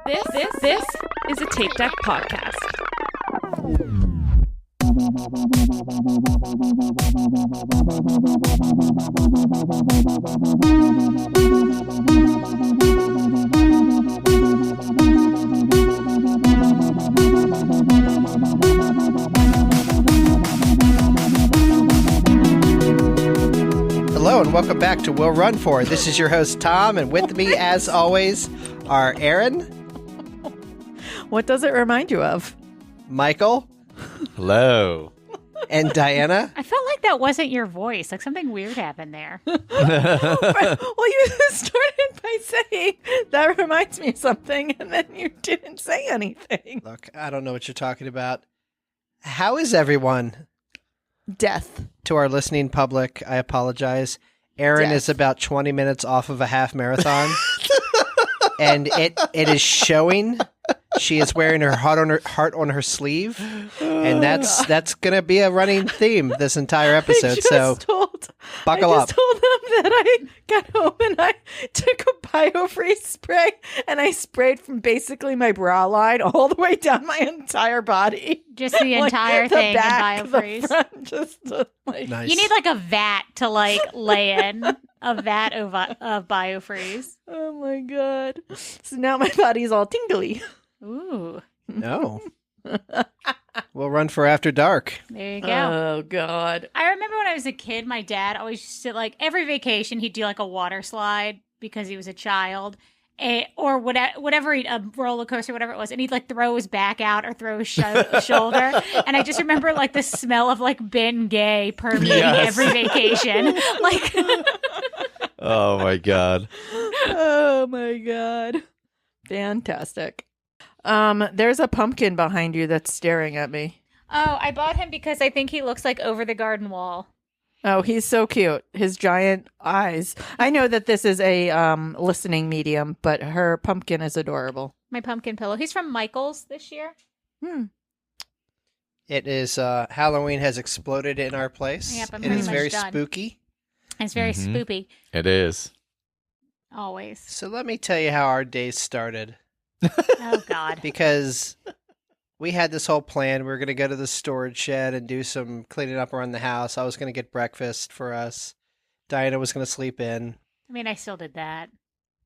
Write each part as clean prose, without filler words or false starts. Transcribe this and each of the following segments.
This is a Tape Deck podcast. Hello and welcome back to We'll Run For. This is your host Tom, and with me as always are Erin. What does it remind you of? Michael. Hello. And Diana. I felt like that wasn't your voice. Like something weird happened there. Well, you started by saying, that reminds me of something, and then you didn't say anything. Look, I don't know what you're talking about. How is everyone? Death. To our listening public, I apologize. Erin is about 20 minutes off of a half marathon. And it is showing. She is wearing her heart on her sleeve, and that's gonna be a running theme this entire episode. So buckle up. I just told them that I got home and I took a biofreeze spray and I sprayed from basically my bra line all the way down my entire body. Just the entire the thing back, in biofreeze. The front, just like Nice. You need like a vat to like lay in. A vat of biofreeze. Oh my god! So now my body's all tingly. Ooh. No. We'll run for after dark. There you go. Oh god! I remember when I was a kid, my dad always used to, like, every vacation, he'd do like a water slide because he was a child. Or whatever, a roller coaster, whatever it was, and he'd like throw his back out or throw his shoulder. And I just remember like the smell of like Ben Gay permeating every vacation. Like, Oh my god. Oh my god! Fantastic. There's a pumpkin behind you that's staring at me. oh, I bought him because I think he looks like Over the Garden Wall. Oh, he's so cute. His giant eyes. I know that this is a listening medium, but her pumpkin is adorable. My pumpkin pillow. He's from Michael's this year. It is Halloween has exploded in our place. Yep, I'm it pretty is much very done. spooky. And it's very spoopy. It is. Always. So let me tell you how our days started. Oh, God. Because we had this whole plan. We were going to go to the storage shed and do some cleaning up around the house. I was going to get breakfast for us. Diana was going to sleep in. I mean, I still did that.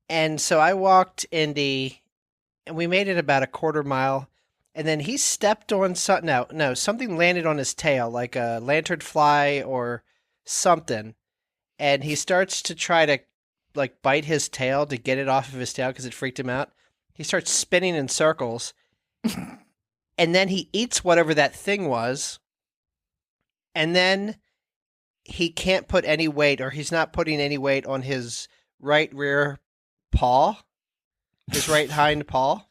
And so I walked Indy, and we made it about a quarter mile. And then he stepped on something. No, something landed on his tail, like a lantern fly or something. And he starts to try to like bite his tail to get it off of his tail because it freaked him out. He starts spinning in circles. And then he eats whatever that thing was. And then he can't put any weight, or he's not putting any weight on his right rear paw, his right hind paw.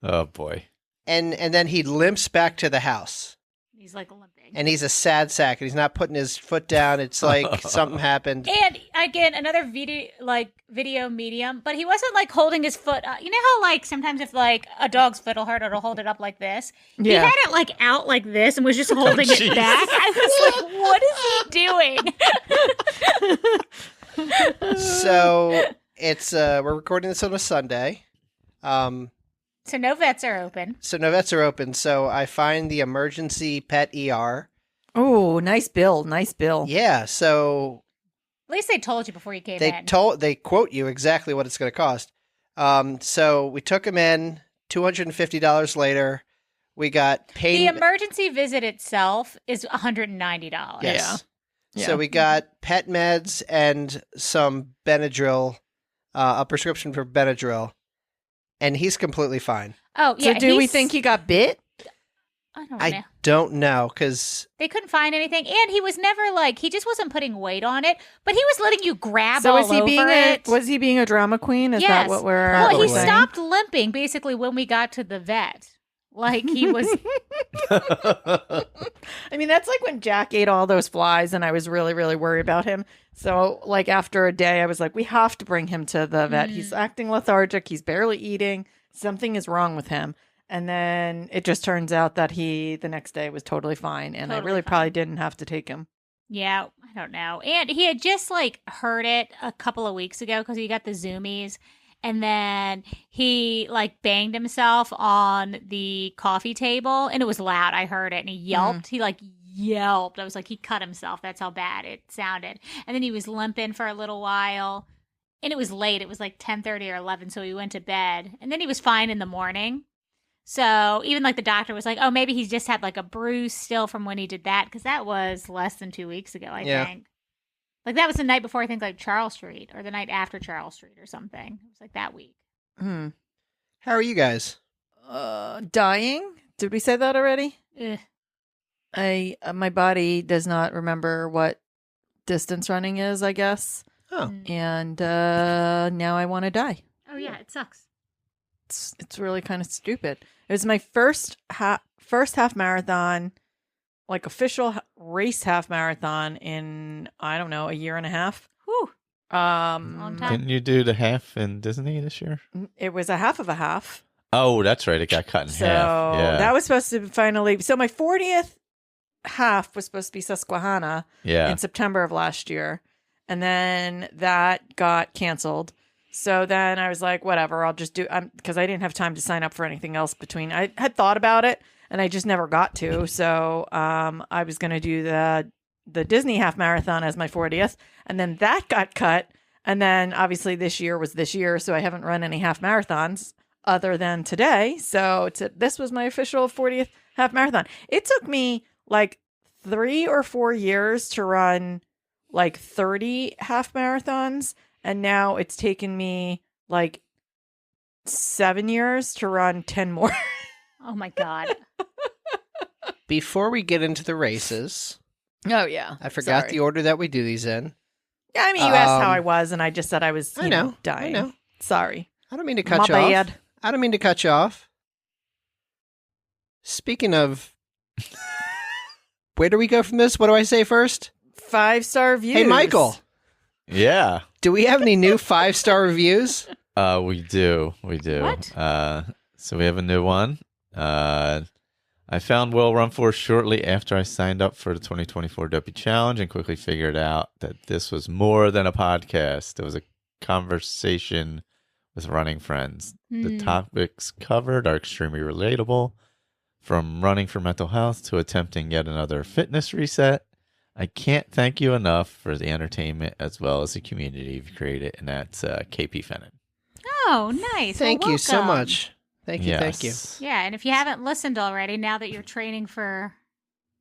Oh boy. And then he limps back to the house. He's like limping. And he's a sad sack, and he's not putting his foot down. It's like something happened. And again, another video medium, but he wasn't like holding his foot. You know how like sometimes if like a dog's foot will hurt, it'll hold it up like this. He Yeah. had it like out like this and was just holding it back. I was like, what is he doing? So it's we're recording this on a Sunday. So no vets are open. So no vets are open. So I find the emergency pet ER. Oh, nice bill. Nice bill. Yeah. So At least they told you before you came they in. they quote you exactly what it's going to cost. So we took him in. $250 later, we got paid. The emergency visit itself is $190. Yes. Yeah. So we got pet meds and some Benadryl, a prescription for Benadryl, and he's completely fine. Oh, yeah. So do we think he got bit? I don't know. I don't know, because They couldn't find anything, and he was never like he just wasn't putting weight on it, but he was letting you grab So all is he over being it. was he being a drama queen? Is Yes. that what we're Well, he saying? stopped limping basically when we got to the vet. Like he was. I mean, that's like when Jack ate all those flies, and I was really, really worried about him. So, like after a day, I was like, we have to bring him to the vet. He's acting lethargic. He's barely eating. Something is wrong with him. And then it just turns out that he, the next day, was totally fine. And I Totally really fine. probably didn't have to take him. Yeah, I don't know. And he had just like heard it a couple of weeks ago because he got the zoomies. and then he like banged himself on the coffee table, and it was loud. I heard it, and he yelped. He like yelped. I was like, he cut himself. That's how bad it sounded. And then he was limping for a little while, and it was late. It was like 10:30 or 11, so he went to bed, and then he was fine in the morning. So even like the doctor was like, oh, maybe he's just had like a bruise still from when he did that, because that was less than 2 weeks ago, I think. Like that was the night before, I think, like Charles Street, or the night after Charles Street or something. It was like that week. How are you guys? Dying? Did we say that already? Ugh. My body does not remember what distance running is, I guess. Oh. And now I want to die. Oh yeah, it sucks. It's really kind of stupid. It was my first half marathon, like official race half marathon in, I don't know, a year and a half. Whew. Long time. Didn't you do the half in Disney this year? It was a half of a half. Oh, that's right. It got cut in So half. Yeah. that was supposed to finally. So my 40th half was supposed to be Susquehanna yeah. in September of last year. And then that got canceled. So then I was like, whatever, I'll just do, because I didn't have time to sign up for anything else between. I had thought about it and I just never got to. So I was going to do the Disney half marathon as my 40th. And then that got cut. And then obviously this year was this year. So I haven't run any half marathons other than today. So this was my official 40th half marathon. It took me like 3 or 4 years to run like 30 half marathons. And now it's taken me like 7 years to run 10 more. Oh my God. Before we get into the races, Oh, yeah. I forgot Sorry. the order that we do these in. Yeah, I mean, you asked how I was, and I just said I was I know. dying. I know. Sorry. I don't mean to cut My you off. bad. I don't mean to cut you off. Speaking of, where do we go from this? What do I say first? 5-star reviews. Hey, Michael, Yeah. do we have any new 5-star reviews? We do. What? So we have a new one. I found Will Run For shortly after I signed up for the 2024 Dopey Challenge and quickly figured out that this was more than a podcast. It was a conversation with running friends. The topics covered are extremely relatable, from running for mental health to attempting yet another fitness reset. I can't thank you enough for the entertainment as well as the community you've created, and that's KP Fennon. Oh, nice. Thank Well, you so welcome. much. Thank you. Thank you. Yeah, and if you haven't listened already, now that you're training for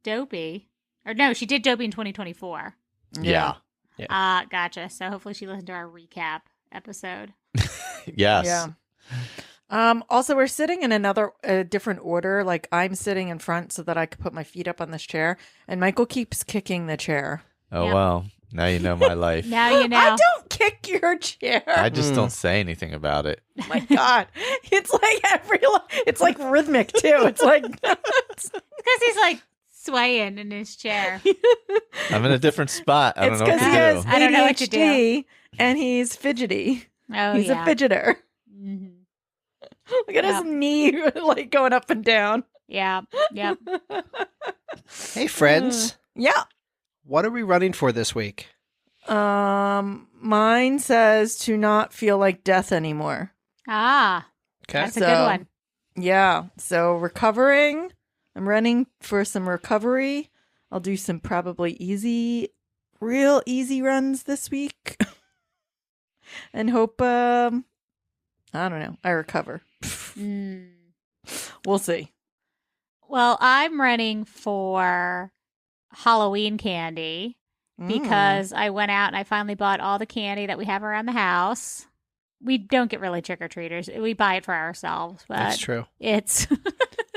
Dopey, or no, she did Dopey in 2024. Yeah. Gotcha. So hopefully she listened to our recap episode. Yes. Yeah. Also, we're sitting in a different order. Like I'm sitting in front so that I could put my feet up on this chair, and Michael keeps kicking the chair. Oh, Yep. well. Now you know my life. Now you know. I don't kick your chair. I just don't say anything about it. Oh my God. It's like it's like rhythmic too. It's like Because he's like swaying in his chair. I'm in a different spot. I don't it's know what because to he has do. I don't know what to do. ADHD and he's fidgety. Oh, He's yeah. a fidgeter. Mhm. Look at his knee like going up and down. Yeah. Yep. Hey, friends. Yeah. What are we running for this week? Mine says to not feel like death anymore. Okay. That's a good one. Yeah. So recovering. I'm running for some recovery. I'll do some probably real easy runs this week. And hope, I don't know, I recover. Mm. We'll see. Well, I'm running for Halloween candy because I went out and I finally bought all the candy that we have around the house. We don't get really trick-or-treaters. We buy it for ourselves, but That's true. it's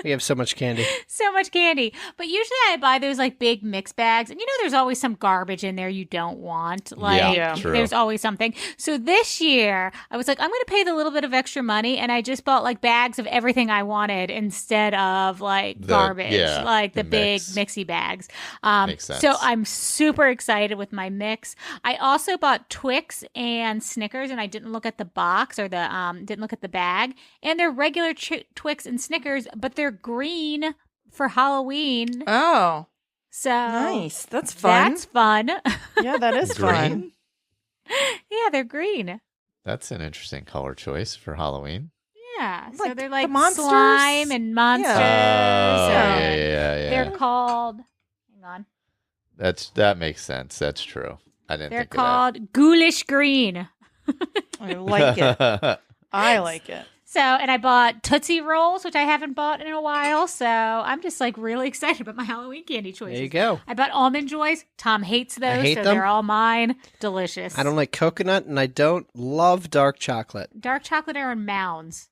We have so much candy. so much candy. But usually I buy those like big mix bags. And you know there's always some garbage in there you don't want. Like Yeah. True. there's always something. So this year I was like, I'm going to pay the little bit of extra money. And I just bought like bags of everything I wanted instead of like garbage. Like the big mix. mixy bags. Makes sense. So I'm super excited with my mix. I also bought Twix and Snickers, and I didn't look at the box or didn't look at the bag. And they're regular Twix and Snickers, but they're green for Halloween. Oh, So nice. That's fun. That's fun. Yeah, that is fun. Green? Yeah, they're green. That's an interesting color choice for Halloween. Yeah. So Like they're the like monsters? slime and monsters. Oh, yeah, and yeah. They're called. Hang on. That makes sense. That's true. I didn't They're think called ghoulish green. I of like it. that. I like it. So, and I bought Tootsie Rolls, which I haven't bought in a while. So I'm just like really excited about my Halloween candy choices. There you go. I bought Almond Joys. Tom hates those, hate so them. they're all mine. Delicious. I don't like coconut, and I don't love dark chocolate. Dark chocolate are in mounds.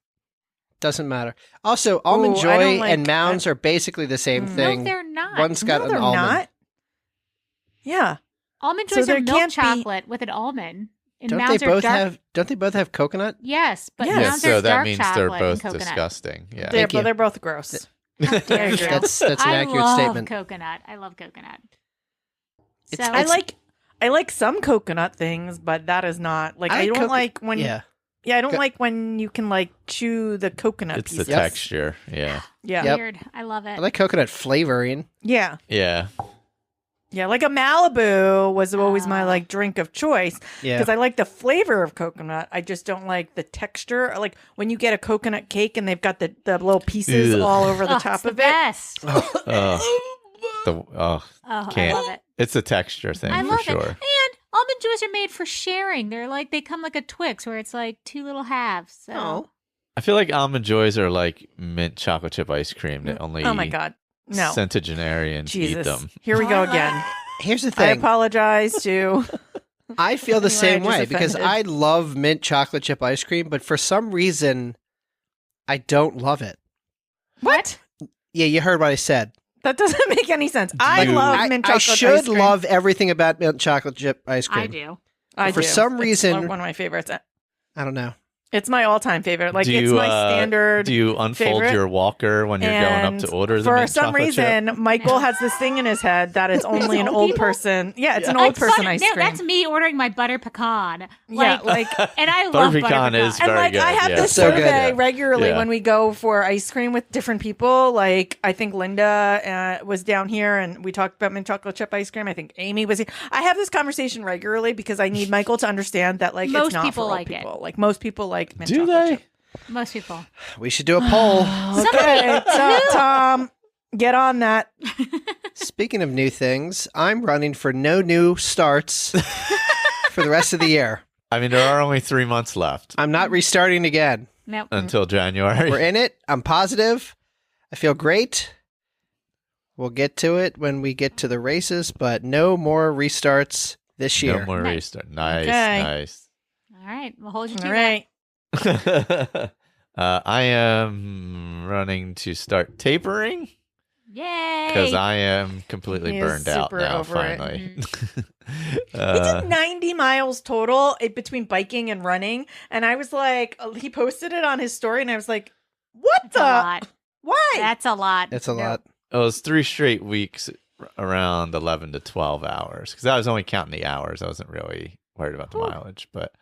Doesn't matter. Also, Almond Ooh, I Joy don't like- and Mounds are basically the same thing. No, they're not. One's got No, an they're almond. not. Yeah. Almond So Joys there are milk can't be- chocolate with an almond. And Don't they Mounds are both dark. have? Don't they both have coconut? Yes, but Yes. Yeah, Mounds so are that dark means chocolate they're both and coconut. disgusting. Yeah. Thank you. They're both gross. How dare you. That's an I accurate love statement. coconut. I love coconut. It's- So I like some coconut things, but that is not like I, don't like when Yeah. I don't Co- like when you can like chew the coconut It's the pieces. texture. Yeah. Yeah. Yep. weird. I love it. I like coconut flavoring. Yeah. Yeah. Yeah, like a Malibu was always my Ah. like drink of choice Yeah. because I like the flavor of coconut. I just don't like the texture. Like when you get a coconut cake and they've got the little pieces Ugh. all over the Oh, top it's the of it. best. Oh, Oh, Can't. I love it. it's a texture thing I for love it. sure. And almond joys are made for sharing. They come like a Twix where it's like two little halves. So. Oh. I feel like almond joys are like mint chocolate chip ice cream that only Oh my god. No. centenarians eat Jesus. them. Here we go again. Here's the I thing. apologize to I feel the Anyway, same I just way because offended. I love mint chocolate chip ice cream, but for some reason, I don't love it. What? Yeah, you heard what I said. That doesn't make any sense. I you- love mint I chocolate should ice cream. love everything about mint chocolate chip ice cream. I do. I for do. some It's reason- one of my favorites. I don't know. It's my all-time favorite. Like Do it's you, my standard. Do you unfold favorite. your walker when you're going up to And order the for mint some chocolate chip? reason, Michael has this thing in his head that it's only an old old people? person. Yeah, it's an Yeah. old person butter, ice no, cream. that's me ordering my butter pecan. Yeah, like and I Butter love pecan butter pecan. is and very like good. I have yeah. this So good. survey Yeah. regularly Yeah. when we go for ice cream with different people. Like I think Linda was down here and we talked about mint chocolate chip ice cream. I think Amy was here. I have this conversation regularly because I need Michael to understand that like Most it's not people for all like it. people. Like most people like mint Do chocolate they? chip. Most people. We should do a poll. Okay, so, Tom, get on that. Speaking of new things, I'm running for no new starts for the rest of the year. I mean, there are only 3 months left I'm not restarting again. Nope. until January. We're in it. I'm positive. I feel great. We'll get to it when we get to the races, but no more restarts this year. No more Nice. restart. Nice, Okay. nice. All right. We'll hold you to All that. right. I am running to start tapering Yay. because I am completely He is burned out super now. over it. Finally, We did 90 miles total between biking and running. And I was like, he posted it on his story. And I was like, what That's a the? lot. Why? That's a lot. It's a No. lot. it was 3 straight weeks around 11 to 12 hours because I was only counting the hours. I wasn't really worried about the mileage, but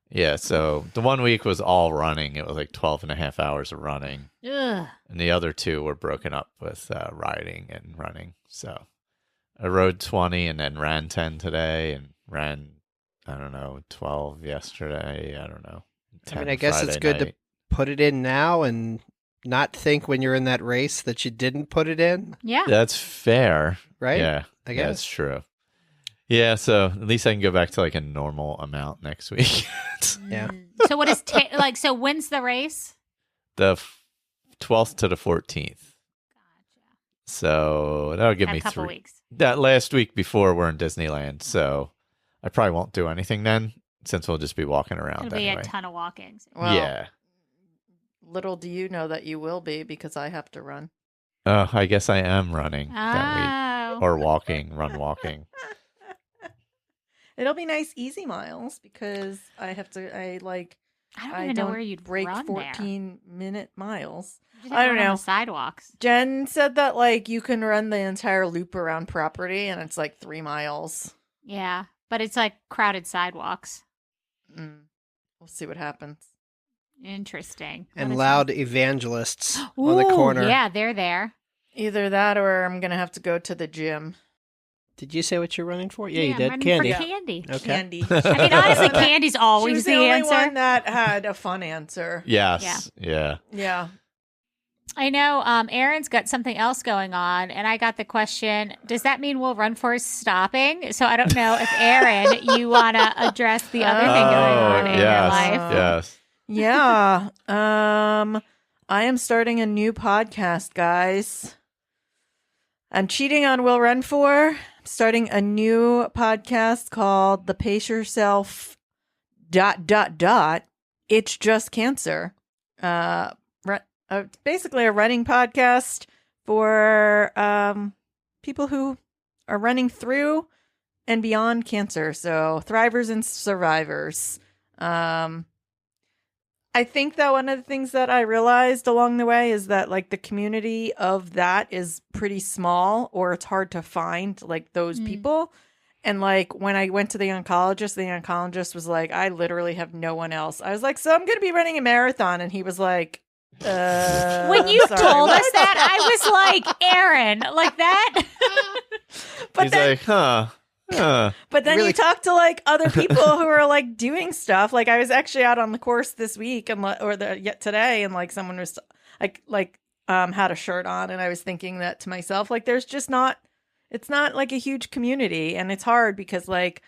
yeah. So the 1 week was all running. It was like 12 and a half hours of running. Ugh. And the other 2 were broken up with riding and running. So I rode 20 and then ran 10 today and ran, I don't know, 12 yesterday. I don't know. I mean, 10 I guess it's Friday good to night. put it in now and not think when you're in that race that you didn't put it in, Yeah. That's fair. right? Yeah. I Yeah, guess. that's true. Yeah, so at least I can go back to like a normal amount next week. Yeah. So what is so when's the race? The 12th to the 14th. So that'll give Got me a couple 3. weeks. That last week before we're in Disneyland, so I probably won't do anything then since we'll just be walking around It'll be anyway. a ton of walking. Well, Yeah. Little do you know that you will be because I have to run. I guess I am running that Oh. week or run walking. It'll be nice, easy miles because I have to, I don't I even know don't where you'd break run 14-minute miles. there. You just I have to don't run on know. the sidewalks. Jen said that like you can run the entire loop around property and it's like 3 miles. Yeah, but it's like crowded sidewalks. We'll see what happens. Interesting. And What is loud evangelists that? on the Ooh, corner. Yeah, they're there. Either that or I'm going to have to go to the gym. Did you say what you're running for? Yeah, you I'm did. running Candy. for candy. Okay. Candy. I mean, honestly, candy's She always was the the only answer. one that had a fun answer. Yes. Yeah. Yeah. I know Erin's got something else going on, and I got the question, does that mean Will Run For is stopping? So I don't know if, Erin, you want to address the other thing going on in your life. Yes. Yeah. I am starting a new podcast, guys. I'm cheating on Will Run For. I'm starting a new podcast called The Pace Yourself ... It's Just Cancer. Basically a running podcast for people who are running through and beyond cancer. So thrivers and survivors. I think that one of the things that I realized along the way is that like the community of that is pretty small, or it's hard to find like those people. And like when I went to the oncologist was like, I literally have no one else. I was like, so I'm going to be running a marathon. And he was like, when you told us that, I was like, Erin, like that. But He's then, like, huh. but then you talk to like other people who are like doing stuff. Like I was actually out on the course this week and today, and like someone was had a shirt on, and I was thinking that to myself, like there's just not, it's not like a huge community, and it's hard because like,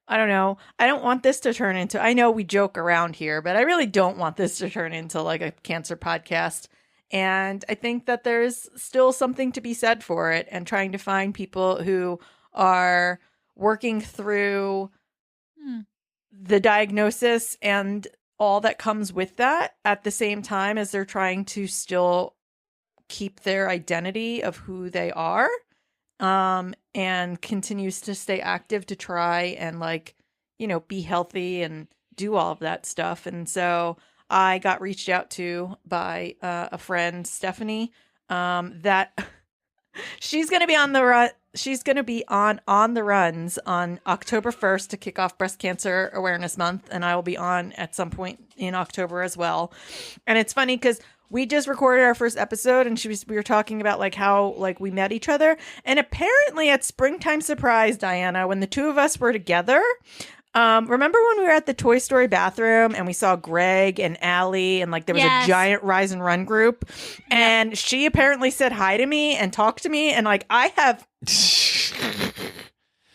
I don't know, I don't want this to turn into, I know we joke around here, but I really don't want this to turn into like a cancer podcast. And I think that there's still something to be said for it, and trying to find people who are working through the diagnosis and all that comes with that at the same time as they're trying to still keep their identity of who they are, and continues to stay active to try and like, you know, be healthy and do all of that stuff. And so I got reached out to by a friend, Stephanie, that she's going to be on the run. She's going to be on the runs on October 1st to kick off Breast Cancer Awareness Month. And I will be on at some point in October as well. And it's funny because we just recorded our first episode, and we were talking about like how like we met each other. And apparently at Springtime Surprise, Diana, when the two of us were together, remember when we were at the Toy Story bathroom and we saw Greg and Allie, and like there was a giant Rise and Run group, and she apparently said hi to me and talked to me, and like I have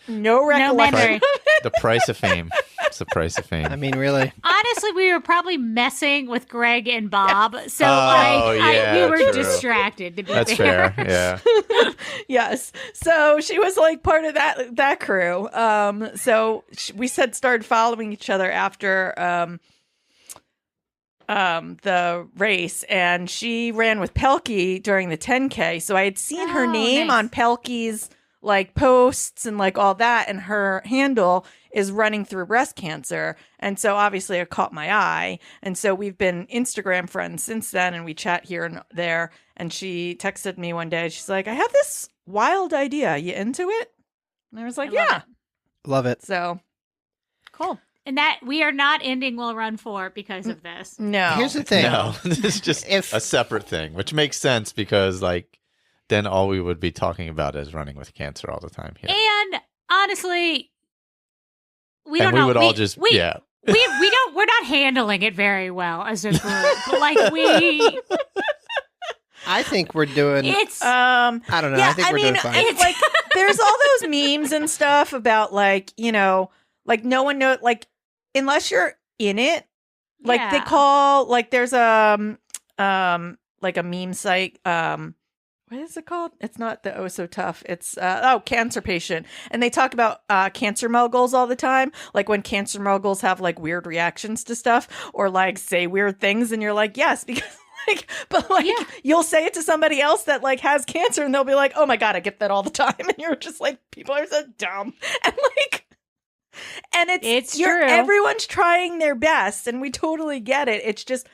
no recollection. The price of fame. It's the price of fame. I mean, really. Honestly, we were probably messing with Greg and Bob, so yeah, we were true. distracted. To be That's fair. fair. Yeah. Yes. So she was like part of that crew. So we started following each other after the race, and she ran with Pelkey during the 10k. So I had seen her name on Pelkey's like posts and like all that, and her handle is running through breast cancer. And so obviously it caught my eye. And so we've been Instagram friends since then, and we chat here and there. And she texted me one day. She's like, I have this wild idea. You into it? And I was like, yeah. Love it. So Cool. And that we are not ending Will Run For because of this. no. Here's the thing. No, this is just a separate thing, which makes sense because like then all we would be talking about is running with cancer all the time here. And honestly, we and don't know. We would all just we don't. We're not handling it very well as a group. Like we. I think we're doing. It's. I don't know. Yeah, I think we're doing fine. It's like there's all those memes and stuff about like, you know, like no one knows, like unless you're in it, like they call like there's like a meme site. What is it called? It's not the Oh So Tough. It's Cancer Patient, and they talk about cancer muggles all the time. Like when cancer muggles have like weird reactions to stuff or like say weird things, and you're like, yes, because. Like, but like you'll say it to somebody else that like has cancer, and they'll be like, "Oh my god, I get that all the time," and you're just like, "People are so dumb," and like, and it's true. Everyone's trying their best, and we totally get it. It's just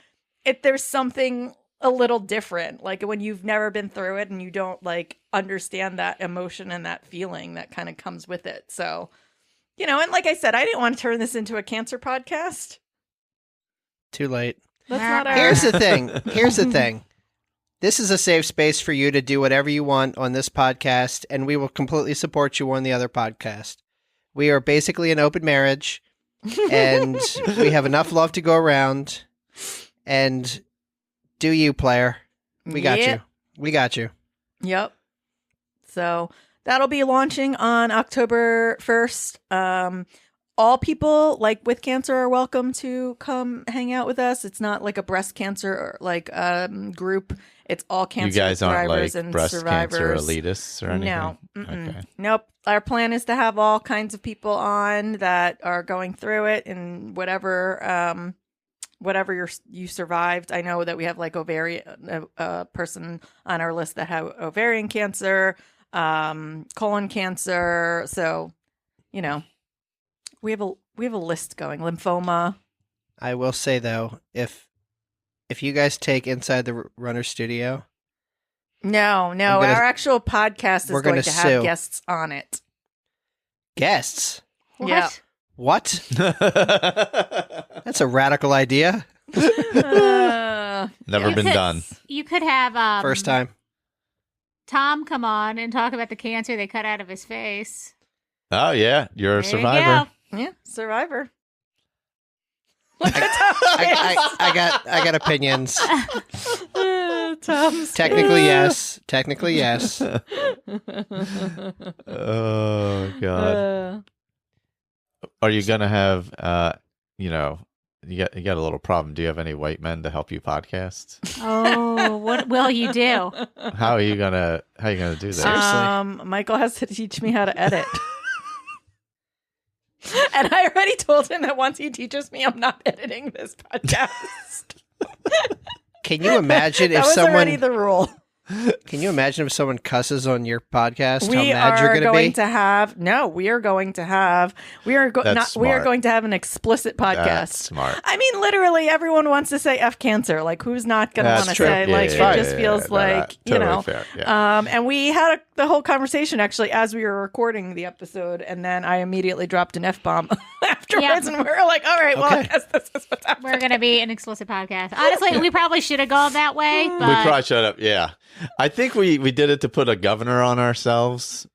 there's something a little different, like when you've never been through it and you don't like understand that emotion and that feeling that kind of comes with it. So, you know, and like I said, I didn't want to turn this into a cancer podcast. Too late. That's not our... Here's the thing. This is a safe space for you to do whatever you want on this podcast, and we will completely support you on the other podcast. We are basically an open marriage, and we have enough love to go around. And do you, player? We got you. We got you. Yep. So that'll be launching on October 1st. All people with cancer are welcome to come hang out with us. It's not like a breast cancer group. It's all cancer You guys aren't survivors like and breast survivors. cancer elitists or anything? No. Okay. Nope. Our plan is to have all kinds of people on that are going through it and whatever you survived. I know that we have like ovarian a person on our list that have ovarian cancer, colon cancer. So, we have a list going. Lymphoma. I will say though, if you guys take Inside the Runner Studio, No, our actual podcast is going to have guests on it. Guests? What? Yeah. What? That's a radical idea. Never been done. You could have First time. Tom come on and talk about the cancer they cut out of his face. Oh yeah, you're a There you survivor. go. Yeah, survivor. I got opinions. Tom's Technically yes. Technically yes. Oh god. Are you gonna have you got a little problem? Do you have any white men to help you podcast? Oh, what will you do? How are you gonna do that? Seriously. Michael has to teach me how to edit. And I already told him that once he teaches me, I'm not editing this podcast. Can you imagine that if was someone already the rule. Can you imagine if someone cusses on your podcast? We how mad you're are going to going be? to have we are going to have an explicit podcast. That's smart. I mean, literally, everyone wants to say "F cancer." Like, who's not going to That's want to true. say? Yeah, Like, yeah, it just yeah, feels yeah. like Totally fair. Yeah. And we had the whole conversation actually as we were recording the episode, and then I immediately dropped an F-bomb afterwards, and we were like, "All right, well, I Okay. guess this is what's happening." We're going to be an explicit podcast. Honestly, we probably should have gone that way. But We probably shut up. Yeah, I think we did it to put a governor on ourselves,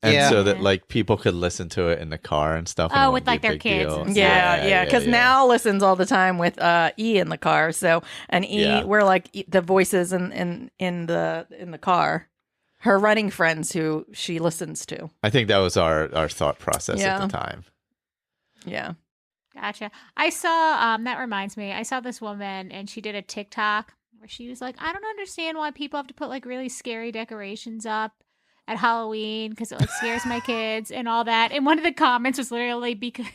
and Yeah. so that like people could listen to it in the car and stuff. and it Oh, wouldn't with, like, be a their big kids deal. and Yeah, because Mal listens all the time with E in the car. So and E, Yeah. we're like the voices in the car. Her running friends who she listens to. I think that was our thought process at the time. Yeah. Gotcha. I saw, that reminds me, I saw this woman and she did a TikTok where she was like, I don't understand why people have to put like really scary decorations up at Halloween because it like scares my kids and all that. And one of the comments was literally because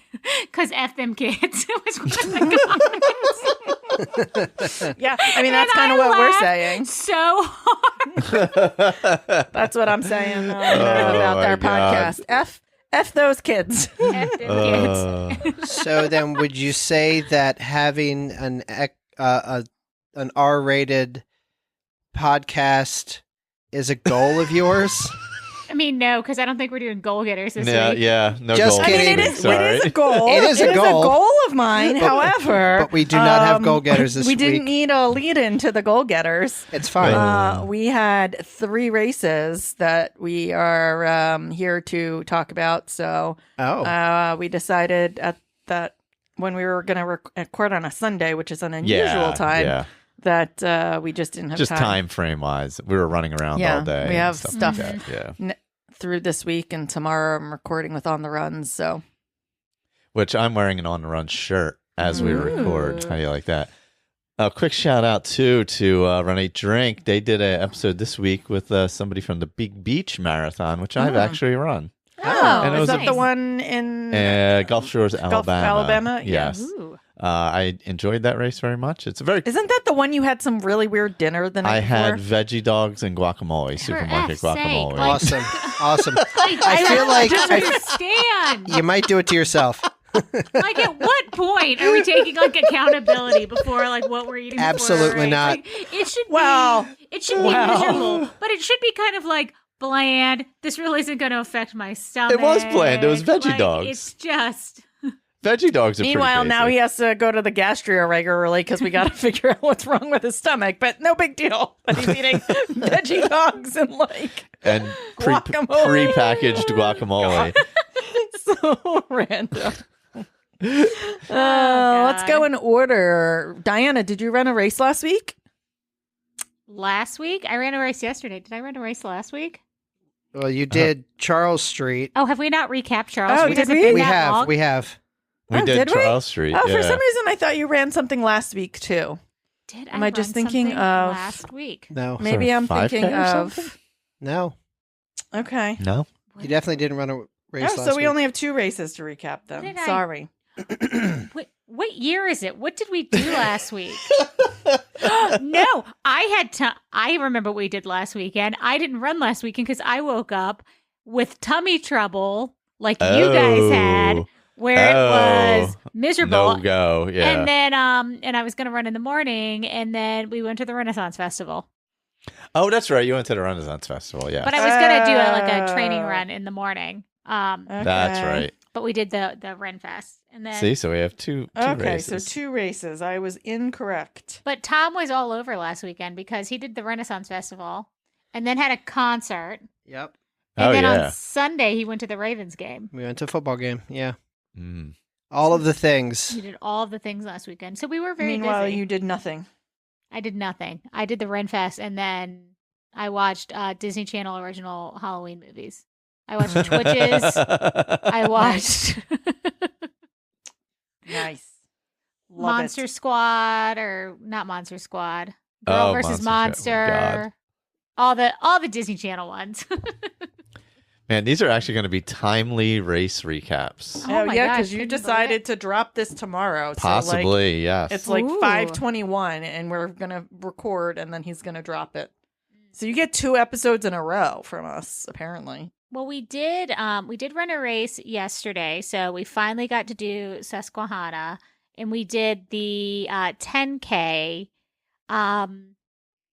F them kids. It was one of the comments. Yeah. I mean, that's And kind I of what we're laughed saying. so hard. That's what I'm saying Oh, about my our God. podcast. F those kids. F them kids. So then, would you say that having an R-rated podcast is a goal of yours? I mean, no, because I don't think we're doing goal getters this week. Yeah, no Just goal. kidding. I mean, it is a goal. It is a goal. of mine. However, but we do not have goal getters this we week. didn't need a lead in to the goal getters. It's fine. We had 3 races that we are here to talk about. So we decided that when we were going to record on a Sunday, which is an unusual time, that we just didn't have just time frame wise, we were running around all day. We have and stuff like that. Yeah. through this week, and tomorrow I'm recording with On the Runs. So, Which I'm wearing an On the Run shirt as we record. How do you like that? A quick shout out too to Run Eat Drink. They did an episode this week with somebody from the Big Beach Marathon, which I've actually run. oh, And it is was that nice. the one in Gulf Shores, Alabama. Alabama? Yeah. Yes. Ooh. I enjoyed that race very much. It's a very. Isn't that the one you had some really weird dinner the night I had before? veggie dogs and guacamole, supermarket F's sake, guacamole. like- Awesome. I feel I like don't understand. you might do it to yourself. Like, at what point are we taking like accountability before like what we're eating? before, Absolutely right? not. Like, it should Well, be. It should be miserable, but it should be kind of like bland. This really isn't going to affect my stomach. was bland. It was veggie Like, dogs. It's just. Veggie dogs are Meanwhile, pretty now he basic. has to go to the gastro regularly because we got to figure out what's wrong with his stomach. But no big deal. But he's eating veggie dogs and and guacamole. pre-packaged guacamole. so random. God. Let's go in order. Diana, did you run a race last week? Last week? I ran a race yesterday. Did I run a race last week? Well, you did Charles Street. Oh, have we not recapped Charles Oh, Street? did Has it we? been We that have. long? We have. We Oh, did did we? Charles Street. Oh, yeah. for some reason, I thought you ran something last week too. Did Am I just run thinking something of- last week? No. Maybe I'm 5K thinking or of. something? No. Okay. No. You definitely didn't run a race Oh, last so we week. only have 2 races to recap then. Did I- Sorry. What year is it? What did we do last week? No, I remember what we did last weekend. I didn't run last weekend because I woke up with tummy trouble, like you guys had, where it was miserable. No go. Yeah. And then, and I was going to run in the morning, and then we went to the Renaissance Festival. Oh, that's right. You went to the Renaissance Festival. Yeah. But I was going to do like a training run in the morning. That's Okay. right. But we did the Ren Fest, and then. See, so we have two Okay, races. so 2 races. I was incorrect. But Tom was all over last weekend because he did the Renaissance Festival, and then had a concert, Yep. and Oh, then yeah. on Sunday he went to the Ravens game. We went to a football game. Yeah. Mm. All of the things. He did all of the things last weekend, so we were very Meanwhile, busy. you did nothing. I did nothing. I did the Ren Fest, and then I watched Disney Channel original Halloween movies. I watched Twitches. I watched Nice. Love Monster it. Squad, or not Monster Squad, Girl Oh, versus Monster Squad. Monster. All the Disney Channel ones. Man, these are actually going to be timely race recaps. Oh Oh, my yeah, gosh, because you couldn't believe decided to drop this tomorrow. So, Possibly, yes. it's like Ooh. 5:21, and we're going to record, and then he's going to drop it. So you get 2 episodes in a row from us, apparently. Well, we did run a race yesterday, so we finally got to do Susquehanna, and we did the 10K.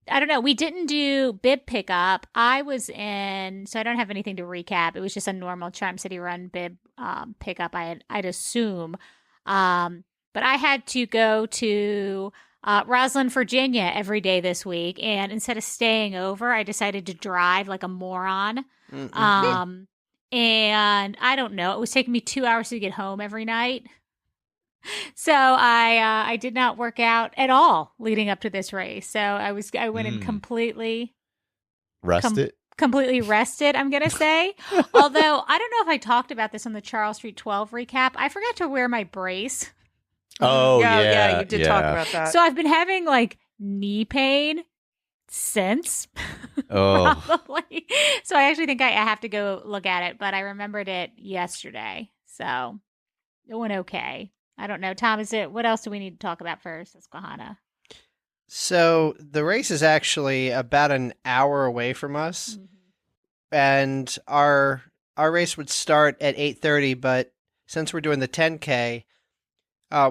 I don't know. We didn't do bib pickup. I was in, so I don't have anything to recap. It was just a normal Charm City Run bib pickup. I'd assume, but I had to go to Roslyn, Virginia every day this week, and instead of staying over, I decided to drive like a moron. Mm-mm. And I don't know. It was taking me 2 hours to get home every night. So I did not work out at all leading up to this race. So I went in completely Rested? completely rested, I'm going to say. Although I don't know if I talked about this on the Charles Street 12 recap. I forgot to wear my brace. Oh, yeah, you did talk about that. So I've been having like knee pain since. Oh. Probably. So I actually think I have to go look at it, but I remembered it yesterday. So it went okay. I don't know. Tom, what else do we need to talk about for Susquehanna? So the race is actually about an hour away from us, and our race would start at 8:30. But since we're doing the 10K,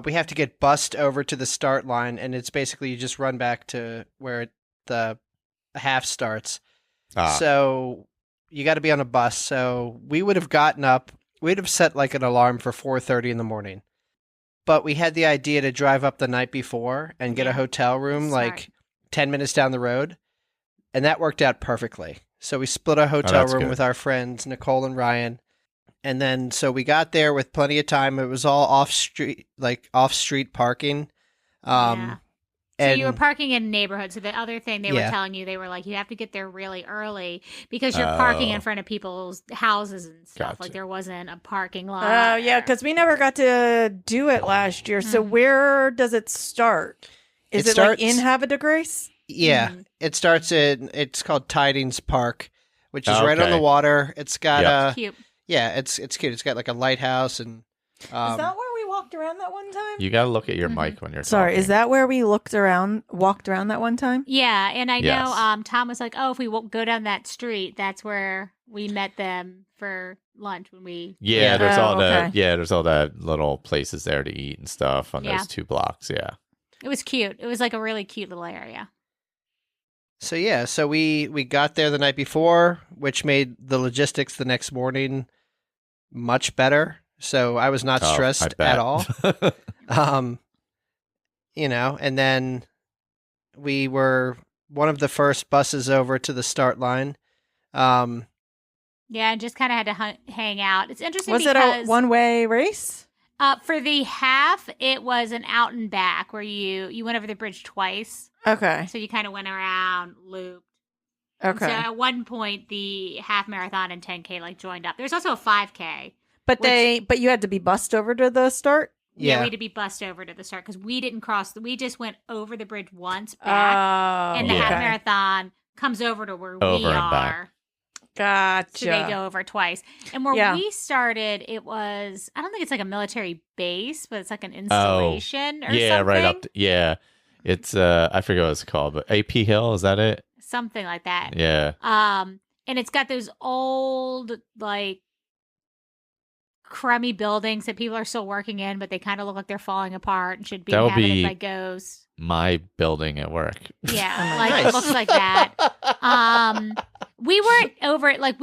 we have to get bussed over to the start line, and it's basically you just run back to where the half starts. So you got to be on a bus. So we would have gotten up. We'd have set like an alarm for 4:30 in the morning. But we had the idea to drive up the night before and get a hotel room Smart. like 10 minutes down the road. And that worked out perfectly. So we split a hotel that's room good. with our friends, Nicole and Ryan. And then so we got there with plenty of time. It was all off street parking. Yeah. So And you were parking in neighborhoods. So the other thing they were Yeah. telling you, they were like, you have to get there really early because you're parking in front of people's houses and stuff. Gotcha. Like there wasn't a parking lot. Oh, yeah, because we never got to do it last year. So where does it start? Is it like in Havre de Grace? yeah, it starts it's called Tidings Park, which is right on Okay. the water. It's got Yep. Cute. yeah, it's cute. It's got like a lighthouse and Is that where we walked around that one time? You got to look at your mic when you're Sorry, talking. is that where we walked around that one time? Yeah, and I Yes. know Tom was like, "Oh, if we go down that street, that's where we met them for lunch when we." Yeah, there's Oh, all okay. there's all the little places there to eat and stuff on Yeah. those 2 blocks. Yeah. It was cute. It was like a really cute little area. So yeah, so we got there the night before, which made the logistics the next morning much better. so I was not Oh, I stressed bet. at all. And then we were one of the first buses over to the start line. Yeah, and just kind of had to hang out. It's interesting Was because it a one-way race? for the half, it was an out and back where you went over the bridge twice. Okay. So you kind of went around, looped. And so Okay. at one point, the half marathon and 10K like joined up. There's also a 5K. But you had to be bussed over to the start? Yeah, Yeah. we had to be bussed over to the start because we didn't cross. We just went over the bridge once back, and the half yeah. marathon comes over to where Over we and are. back. Gotcha. So they go over twice. And where Yeah. we started, it was, I don't think it's like a military base, but it's like an installation or Yeah, something. right up. Yeah. It's, I forget what it's called, but AP Hill, is that it? Something like that. Yeah. And it's got those old, like, crummy buildings that people are still working in, but they kind of look like they're falling apart and should be That would inhabited be- by ghosts. My building at work. Yeah, Oh, like nice. it looks like that. We weren't over it. Like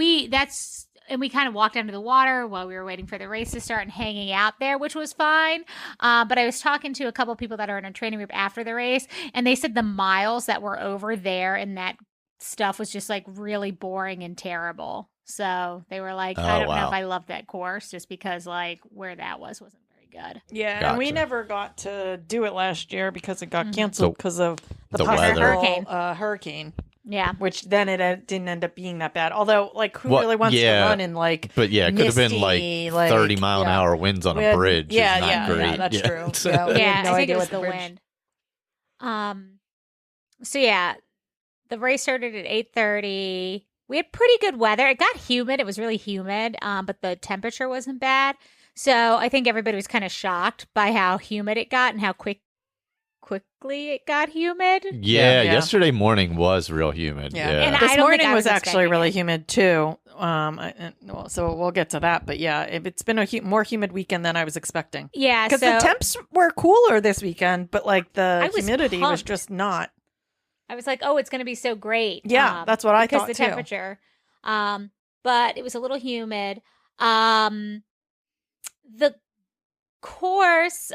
and we kind of walked under the water while we were waiting for the race to start and hanging out there, which was fine. But I was talking to a couple people that are in a training group after the race, and they said the miles that were over there and that stuff was just like really boring and terrible. So they were like, I Oh, don't know wow. if I love that course just because like where that wasn't very good. Yeah, and we Gotcha. never got to do it last year because it got Mhm. canceled because of the The possible weather. hurricane, Yeah. which then it didn't end up being that bad. Although, like, who What- really wants yeah. to run in, like, But yeah, it could have been misty, like 30 mile an yeah. hour winds on We a had- bridge. yeah, is not yeah, great. yeah, that's true. So- Yeah, we Yeah, had no I think idea it what was the bridge- wind. So yeah, the race started at 8:30. We had pretty good weather. It got humid. It was really humid, but the temperature wasn't bad. So I think everybody was kind of shocked by how humid it got and how quickly it got humid. Yeah, Yeah. yesterday morning was real humid. Yeah. Yeah. And This I don't think morning I was was actually expecting really it. humid too. So we'll get to that. But yeah, it's been a more humid weekend than I was expecting. Yeah, Because so the temps were cooler this weekend, but like the I was humidity was pumped. just not. I was like, oh, it's going to be so great. Yeah, that's what I because thought the too. temperature. But it was a little humid. The course,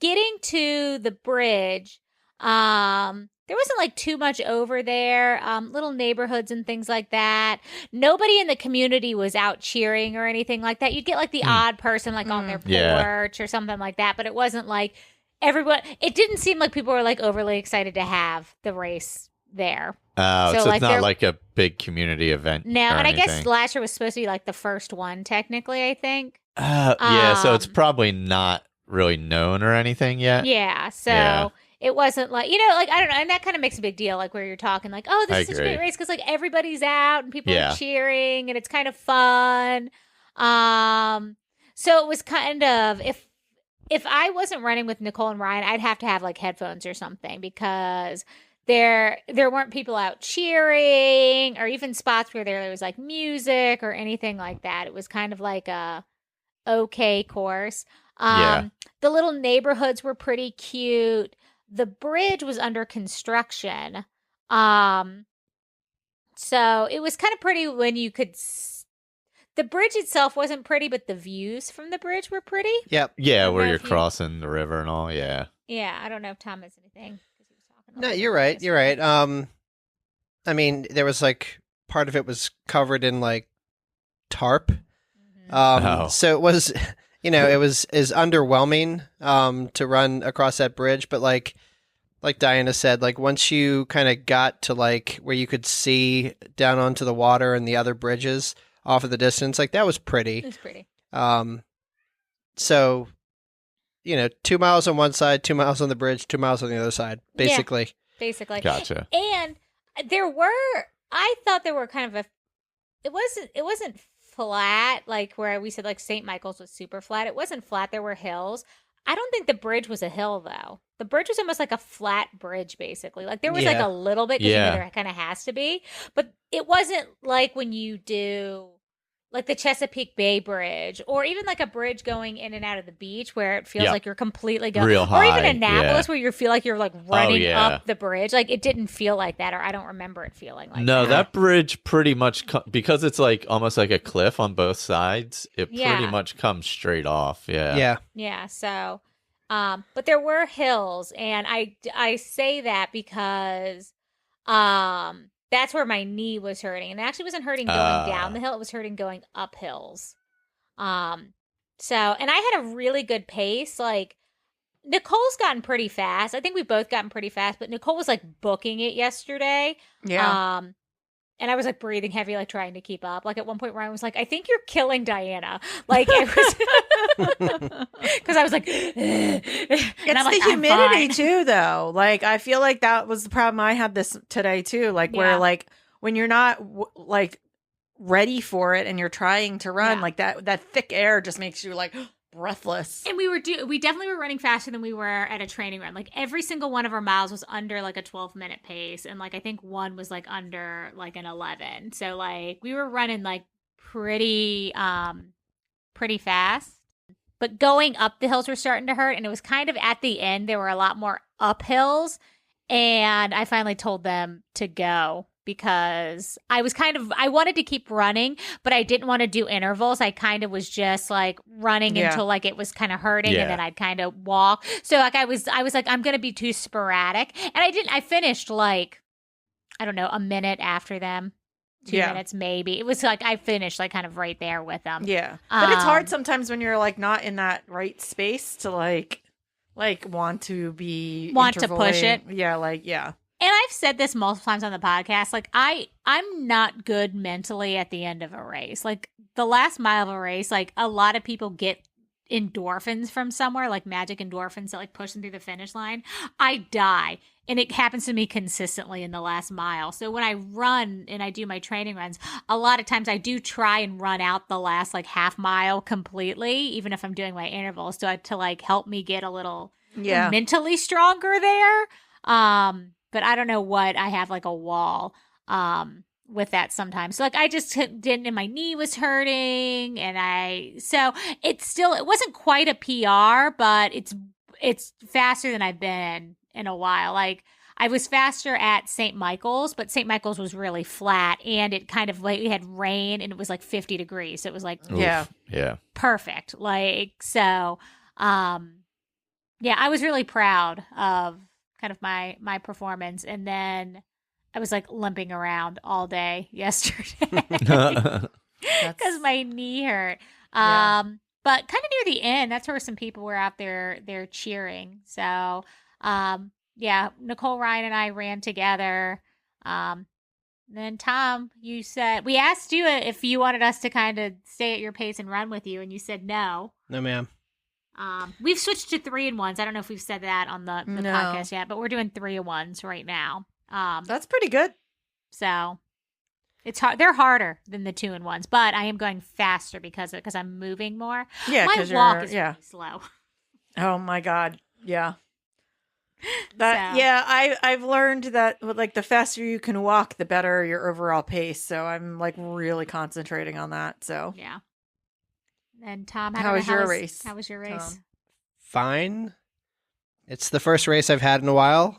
getting to the bridge, there wasn't like too much over there. Little neighborhoods and things like that. Nobody in the community was out cheering or anything like that. You'd get like the odd person like on their Yeah. porch or something like that, but it wasn't like everyone. It didn't seem like people were like overly excited to have the race there. Oh, So, so like, it's not they're- like a big community event. No, or and I guess anything. last year was supposed to be like the first one, technically, I think. Yeah, so it's Um, probably not really known or anything yet. Yeah, so Yeah. it wasn't like, like, I don't know, and that kind of makes a big deal, like where you're talking, like, oh, this I is such a agree. great race because like everybody's out and people Yeah. are cheering and it's kind of fun. So it was kind of if I wasn't running with Nicole and Ryan, I'd have to have like headphones or something because there weren't people out cheering or even spots where there was like music or anything like that. It was kind of like a okay course. Yeah. The little neighborhoods were pretty cute. The bridge was under construction. So it was kind of pretty when you could the bridge itself wasn't pretty, but the views from the bridge were pretty. Yep. Yeah, don't where know you're if you- crossing the river and all. Yeah. Yeah, I don't know if Tom has anything. 'Cause he was talking a No, little you're bit right. You're right. yesterday. I mean, there was like part of it was covered in like tarp. Mhm. Oh. So it was, it was is underwhelming to run across that bridge, but like Diana said, like once you kind of got to like where you could see down onto the water and the other bridges off of the distance, like that was It pretty. was pretty. So 2 miles on one side, 2 miles on the bridge, 2 miles on the other side, Yeah. basically. Basically. Gotcha. And I thought there were kind of it wasn't flat, like where we said like St. Michael's was super flat. It wasn't flat. There were hills. I don't think the bridge was a hill though. The bridge was almost like a flat bridge, basically. Like there was like Yeah. a little bit because Yeah. there kind of has to be, but it wasn't like when you do, like the Chesapeake Bay Bridge, or even like a bridge going in and out of the beach where it feels Yep. like you're completely going, Real or even high, Annapolis yeah. where you feel like you're like running yeah. up the bridge. Like it didn't feel like that, or I don't remember it feeling like No, that. that bridge pretty much because it's like almost like a cliff on both sides. It pretty Yeah. much comes straight off. Yeah. Yeah. Yeah, so but there were hills, and I say that because that's where my knee was hurting. And it actually wasn't hurting going down the hill, it was hurting going up hills. So, and I had a really good pace. Like Nicole's gotten pretty fast. I think we've both gotten pretty fast, but Nicole was like booking it yesterday. Yeah. And I was like breathing heavy, like trying to keep up. Like at one point, Ryan was like, "I think you're killing Diana." Like it was because I was like, It's I'm like, the "I'm humidity fine." too, though. Like I feel like that was the problem. I had this today too. Like Yeah. where like when you're not like ready for it and you're trying to run, Yeah. like that thick air just makes you like breathless. And we definitely were running faster than we were at a training run. Like every single one of our miles was under like a 12-minute pace, and like I think one was like under like an 11. So like we were running like pretty fast. But going up the hills were starting to hurt, and it was kind of at the end there were a lot more up hills, and I finally told them to go because I wanted to keep running, but I didn't want to do intervals. I kind of was just like running Yeah. until like it was kind of hurting, Yeah. and then I'd kind of walk. So like I was like, I'm going to be too sporadic. And I finished like, I don't know, a minute after them, 2 Yeah. minutes maybe. It was like, I finished like kind of right there with them. Yeah. But it's hard Um, sometimes when you're like not in that right space to like want to be Want to push it. intervaling. Yeah, like yeah. And I've said this multiple times on the podcast. Like I'm not good mentally at the end of a race. Like the last mile of a race, like a lot of people get endorphins from somewhere, like magic endorphins that like push them through the finish line. I die. And it happens to me consistently in the last mile. So when I run and I do my training runs, a lot of times I do try and run out the last like half mile completely, even if I'm doing my intervals, to like help me get a little Yeah. mentally stronger there. But I don't know what, I have like a wall with that sometimes. So like I just didn't, and my knee was hurting, and so it wasn't quite a PR, but it's faster than I've been in a while. Like I was faster at St. Michael's, but St. Michael's was really flat, and it kind of like, we had rain, and it was like 50 degrees. So it was like Yeah. Yeah. perfect. Like, so, yeah, I was really proud of kind of my performance. And then I was like limping around all day yesterday because my knee hurt. Yeah. But kind of near the end, that's where some people were out there, they're cheering. So, yeah, Nicole, Ryan, and I ran together. Then Tom, you said, we asked you if you wanted us to kind of stay at your pace and run with you, and you said no. No, ma'am. We've switched to 3-in-1s. I don't know if we've said that on the No. podcast yet, but we're doing 3-in-1s right now. That's pretty good. So it's hard. They're harder than the 2-in-1s, but I am going faster because I'm moving more. Yeah, My 'cause walk you're- is yeah. really slow. Oh my god. Yeah. So- Yeah, I've learned that like the faster you can walk, the better your overall pace. So I'm like really concentrating on that. So Yeah. And Tom, How was your race, How was your race? Tom? Fine. It's the first race I've had in a while.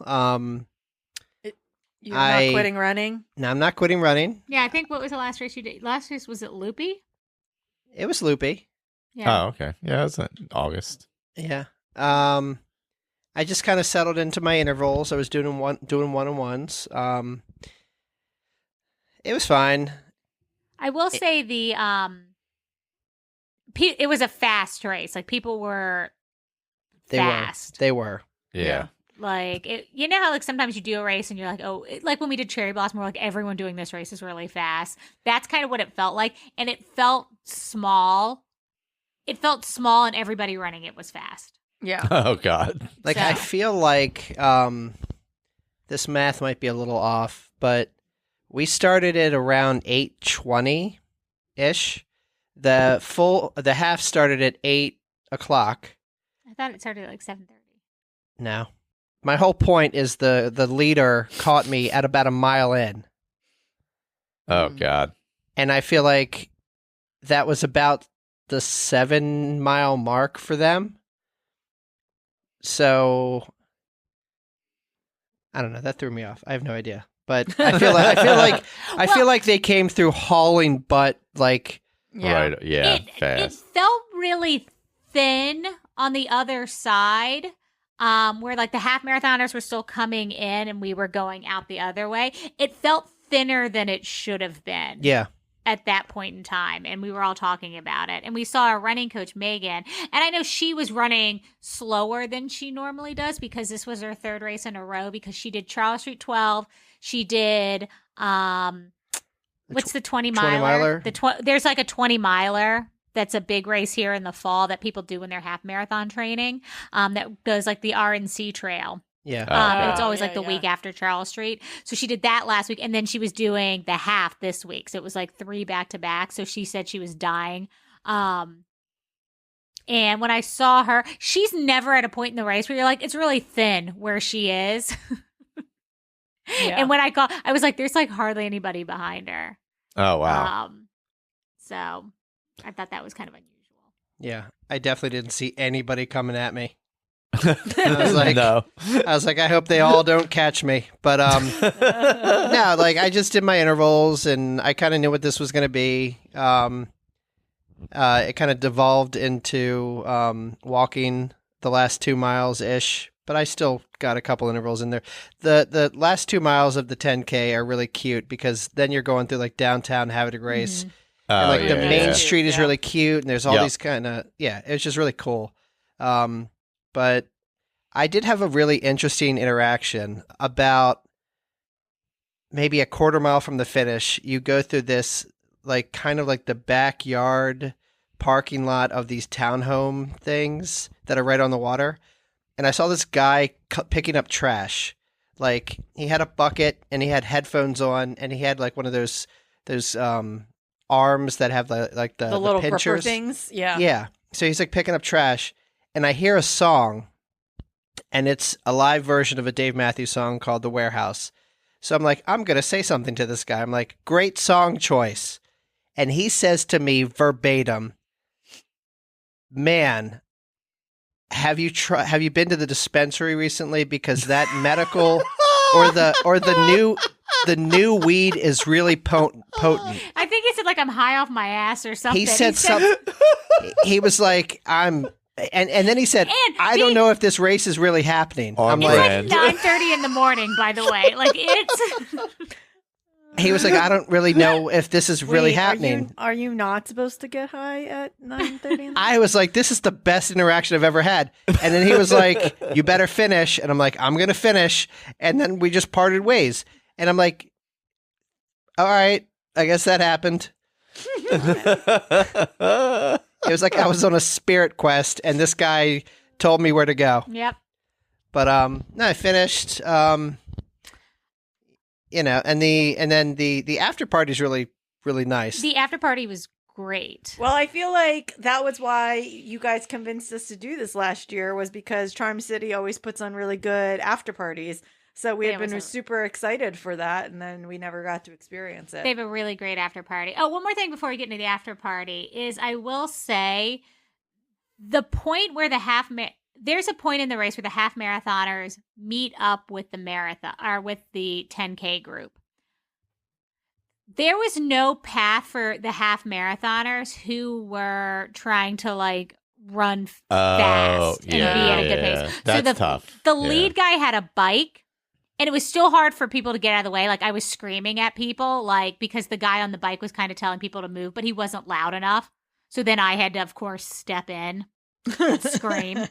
You're not quitting running? Now I'm not quitting running. Yeah, I think, what was the last race you did? Last race, was it Loopy? It was loopy. Yeah. Oh, okay. Yeah, it's in August. Yeah. I just kind of settled into my intervals. I was doing one-on-ones. It was fine. I will say it was a fast race. Like people were They fast. They were. Yeah. Like, you know how like sometimes you do a race and you're like, oh, like when we did Cherry Blossom, we're like, everyone doing this race is really fast. That's kind of what it felt like. And it felt small. It felt small, and everybody running it was fast. Yeah. Oh God. Like, So- I feel like this math might be a little off, but we started at around 8:20-ish. The half started at 8 o'clock. I thought it started at like 7:30. No. My whole point is the leader caught me at about a mile in. Oh God. And I feel like that was about the 7-mile mark for them. So I don't know. That threw me off. I have no idea. But I feel like they came through hauling butt like Right. Yeah. It Fast. felt really thin on the other side, where like the half marathoners were still coming in and we were going out the other way. It felt thinner than it should have been. Yeah. At that point in time, and we were all talking about it, and we saw our running coach Megan, and I know she was running slower than she normally does because this was her third race in a row, because she did Charles Street 12, she did what's the 20 miler? There's like a 20 miler that's a big race here in the fall that people do when they're half marathon training, that goes like the RNC trail. Yeah. It's always like the week after Charles Street. So she did that last week, and then she was doing the half this week. So it was like 3 back to back. So she said she was dying. And when I saw her, she's never at a point in the race where you're like, it's really thin where she is. And when I was like, there's like hardly anybody behind her. Oh, wow. So I thought that was kind of unusual. Yeah. I definitely didn't see anybody coming at me. I was like, No. I hope they all don't catch me. But no, like I just did my intervals and I kind of knew what this was going to be. It kind of devolved into walking the last 2 miles ish, but I still got a couple intervals in there. The last 2 miles of the 10K are really cute because then you're going through like downtown having a race. And like the main street is really cute and there's all these kind of, it's just really cool. But I did have a really interesting interaction about maybe a quarter mile from the finish. You go through this, like, kind of like the backyard parking lot of these townhome things that are right on the water. And I saw this guy picking up trash. Like, he had a bucket and he had headphones on and he had like one of those arms that have the little pinchers. gripper things. Yeah. Yeah. So he's like picking up trash. And I hear a song, and it's a live version of a Dave Matthews song called The Warehouse. So I'm like, I'm going to say something to this guy. I'm like, great song choice. And he says to me verbatim, man, have you been to the dispensary recently? Because that medical or the new weed is really potent. I think he said like I'm high off my ass or something. He said something. He was like, And then he said, I don't know if this race is really happening. I'm like, it's like 9:30 in the morning, by the way. Like it's. He was like, I don't really know if this is really happening. Are you not supposed to get high at 9:30? I was like, this is the best interaction I've ever had. And then he was like, you better finish. And I'm like, I'm going to finish. And then we just parted ways. And I'm like, all right, I guess that happened. It was like I was on a spirit quest, and this guy told me where to go. Yep. But no, I finished. And then the after party is really, really nice. The after party was great. Well, I feel like that was why you guys convinced us to do this last year, was because Charm City always puts on really good after parties. So we had been super excited for that, and then we never got to experience it. They have a really great after party. Oh, one more thing before we get into the after party is I will say the point where there's a point in the race where the half marathoners meet up with the marathon or with the 10K group. There was no path for the half marathoners who were trying to like run fast and be at a good pace. That's tough. The lead guy had a bike. And it was still hard for people to get out of the way. Like, I was screaming at people, like, because the guy on the bike was kind of telling people to move, but he wasn't loud enough. So then I had to, of course, step in and scream.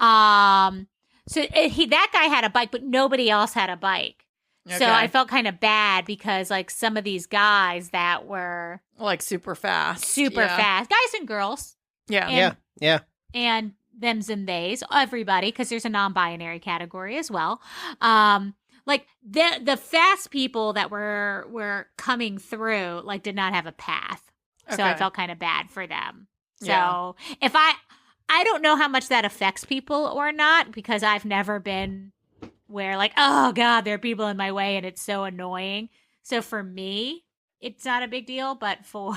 That guy had a bike, but nobody else had a bike. Okay. So I felt kind of bad because, like, some of these guys that were... like, super fast. Guys and girls. Yeah. And thems and theys, everybody, because there's a non-binary category as well. Like the fast people that were coming through, like, did not have a path. Okay. So I felt kind of bad for them. So if I don't know how much that affects people or not, because I've never been where like, oh God, there are people in my way and it's so annoying. So for me, it's not a big deal, but for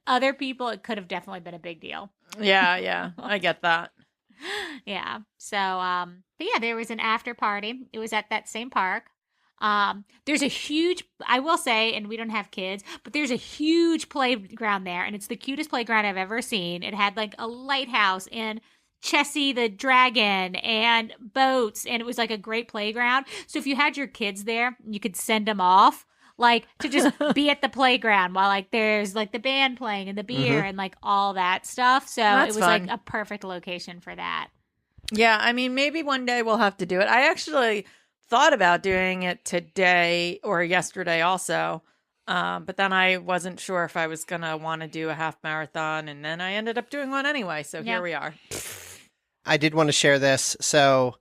Other people, it could have definitely been a big deal. Yeah, I get that. Yeah. So, but yeah, there was an after party. It was at that same park. There's a huge, I will say, and we don't have kids, but there's a huge playground there, and it's the cutest playground I've ever seen. It had like a lighthouse and Chessie the dragon and boats, and it was like a great playground. So if you had your kids there, you could send them off like to just be at the playground while like there's like the band playing and the beer and like all that stuff. So That's it was fun. like a perfect location for that. Yeah, I mean, maybe one day we'll have to do it. I actually thought about doing it today or yesterday also, but then I wasn't sure if I was going to want to do a half marathon, and then I ended up doing one anyway, so Yeah. here we are. I did want to share this. So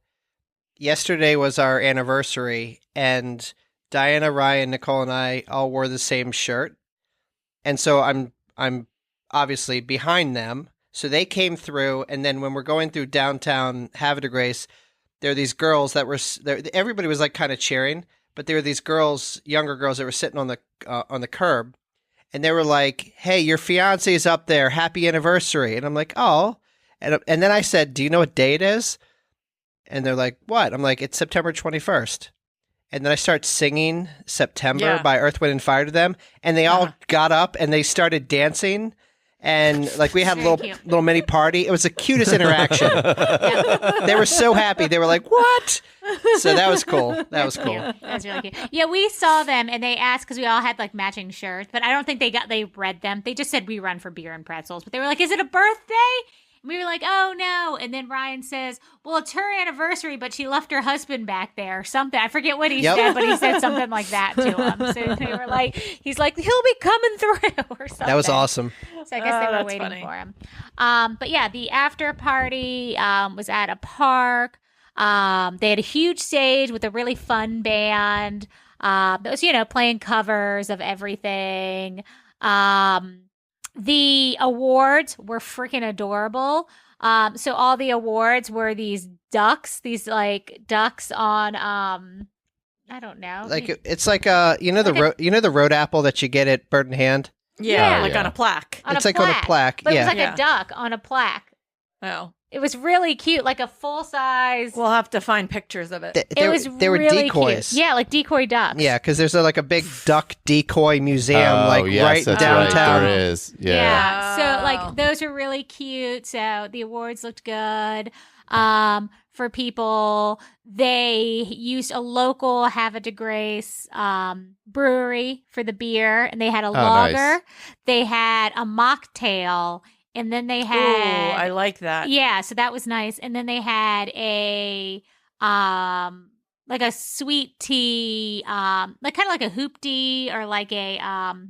yesterday was our anniversary, and Diana, Ryan, Nicole, and I all wore the same shirt. And so I'm obviously behind them. So they came through, and then when we're going through downtown Havre de Grace, there are these girls that were there. Everybody was like kind of cheering, but there were these girls, younger girls, that were sitting on the curb, and they were like, "Hey, your fiance's up there. Happy anniversary!" And I'm like, "Oh." And then I said, "Do you know what day it is?" And they're like, "What?" I'm like, "It's September 21st." And then I start singing September by Earth, Wind, and Fire to them. And they all got up and they started dancing. And like we had a little mini party. It was the cutest interaction. They were so happy. They were like, "What?" So that was cool. That was cool. Cute. That was really cute. Yeah, we saw them and they asked because we all had like matching shirts, but I don't think they read them. They just said we run for beer and pretzels. But they were like, "Is it a birthday?" And we were like, "Oh no." And then Ryan says, "Well, it's her anniversary, but she left her husband back there or something." I forget what he said, but he said something like that to him. So they were like, he's like, "He'll be coming through" or something. That was awesome. So I guess they were waiting funny. for him. But yeah, the after party was at a park. They had a huge stage with a really fun band that was, playing covers of everything. The awards were freaking adorable. So all the awards were these ducks on I don't know. Like it's like the road apple that you get at Bird in Hand. Yeah, Oh, like yeah. on a plaque. It's like on a plaque. But Yeah. it was like Yeah. a duck on a plaque. Oh, It was really cute, like a full size. we'll have to find pictures of it. They were really decoys. cute. Yeah, like decoy ducks. Yeah, because there's like a big duck decoy museum Yes, right that's downtown. Right, there is. Yeah. Yeah. So Wow. like those were really cute. So the awards looked good. For people, they used a local Havre de Grace brewery for the beer, and they had a lager. Nice. They had a mocktail, and then they Ooh, had I like that. yeah, so that was nice. And then they had a like a sweet tea, like kind of like a hoop tea or like a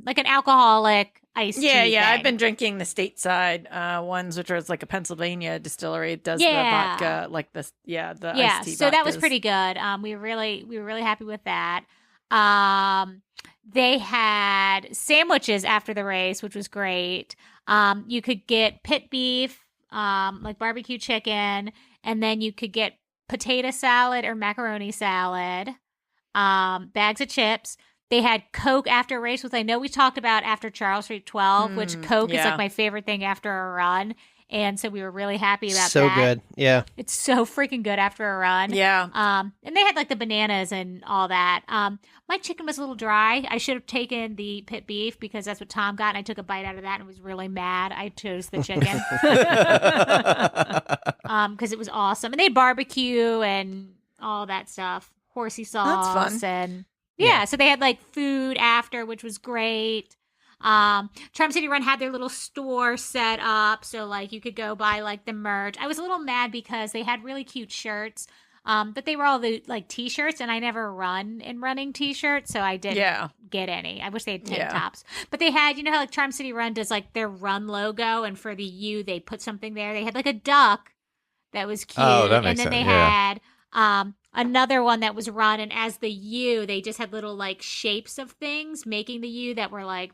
like an alcoholic iced tea. Yeah. I've thing. been drinking the stateside ones, which is like a Pennsylvania distillery. It does Yeah. the vodka, like the yeah, iced tea. so that was vodkas. pretty good. We were really happy with that. They had sandwiches after the race, which was great. You could get pit beef, like barbecue chicken, and then you could get potato salad or macaroni salad, bags of chips. They had Coke after race, which I know we talked about after Charles Street 12, which Coke is yeah. like my favorite thing after a run. And so we were really happy about So that. good. Yeah. It's so freaking good after a run. Yeah. And they had like the bananas and all that. My chicken was a little dry. I should have taken the pit beef because that's what Tom got. And I took a bite out of that and was really mad. I chose the chicken because it was awesome. And they had barbecue and all that stuff. Horsey sauce. That's fun. And yeah, so they had like food after, which was great. Charm City Run had their little store set up, so like you could go buy like the merch. I was a little mad because they had really cute shirts, but they were all the like t-shirts, and I never run in running t-shirts, so I didn't get any. I wish they had tank tops, but they had, how like Charm City Run does like their run logo, and for the U they put something there. They had like a duck that was cute, Oh, that and makes then sense, they yeah. had another one that was run, and as the U they just had little like shapes of things making the U that were like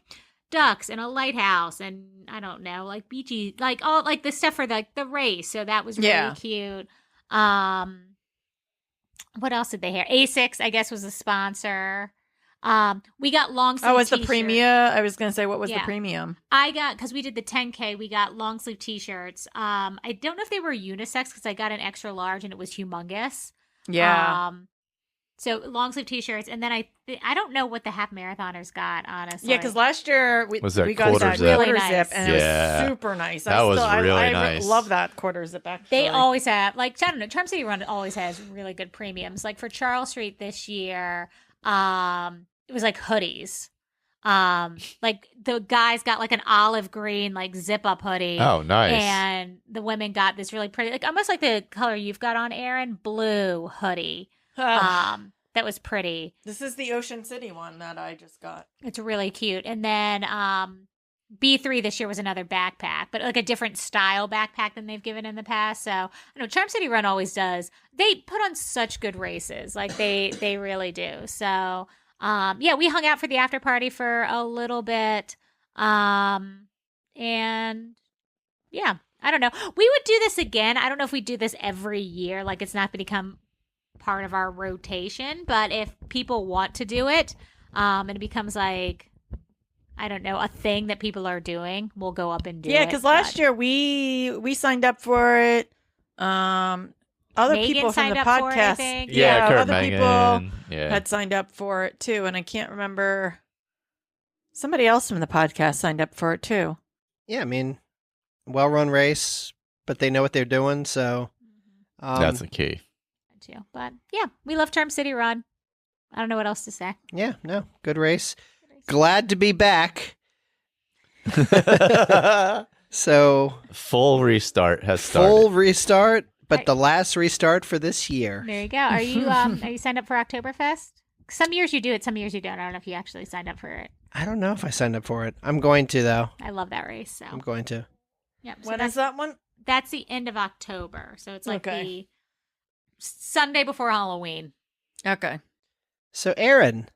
ducks and a lighthouse and I don't know, like beachy, like all like the stuff for the race. So that was really cute. What else did they have? Asics, I guess, was a sponsor. We got long sleeve. Oh, it's the t-shirts. premium. I was going to say, what was the Yeah. premium? I got, because we did the 10K, we got long sleeve t-shirts. I don't know if they were unisex because I got an extra large and it was humongous. Yeah. So long sleeve t-shirts, and then I don't know what the half marathoners got, honestly. Yeah, because last year we Was that got quarter that zip? quarter Really zip, nice. and it was super nice. That was really I nice. love that quarter zip, actually. They always have, like, I don't know, Charm City Run always has really good premiums. Like for Charles Street this year, it was like hoodies. Like the guys got like an olive green, like zip up hoodie. Oh, nice. And the women got this really pretty, like almost like the color you've got on, Erin, blue hoodie. That was pretty. This is the Ocean City one that I just got. It's really cute. And then B3 this year was another backpack, but like a different style backpack than they've given in the past. So I know Charm City Run always does. They put on such good races. Like they really do. So yeah, we hung out for the after party for a little bit. And yeah, I don't know. We would do this again. I don't know if we do this every year. Like it's not going to become part of our rotation, but if people want to do it, and it becomes like, I don't know, a thing that people are doing, we'll go up and do it. Yeah, because last year we signed up for it. Other Megan people from the signed up for it, I podcast, think. Yeah, Kurt, other Megan. people had signed up for it too, and I can't remember. Somebody else from the podcast signed up for it too. Yeah, I mean, well-run race, but they know what they're doing, so That's the key. Too. But yeah, we love Charm City Run. I don't know what else to say. yeah, no, good race. Glad to be back. So Full restart has started. full restart, but the last restart for this year. There you go. Are you signed up for Oktoberfest? Some years you do it, some years you don't. I don't know if you actually signed up for it. I don't know if I signed up for it. I'm going to though. I love that race. So I'm going to. yep. So When is that one? that's the end of October. So it's like Okay. the Sunday before Halloween. Okay. So Erin,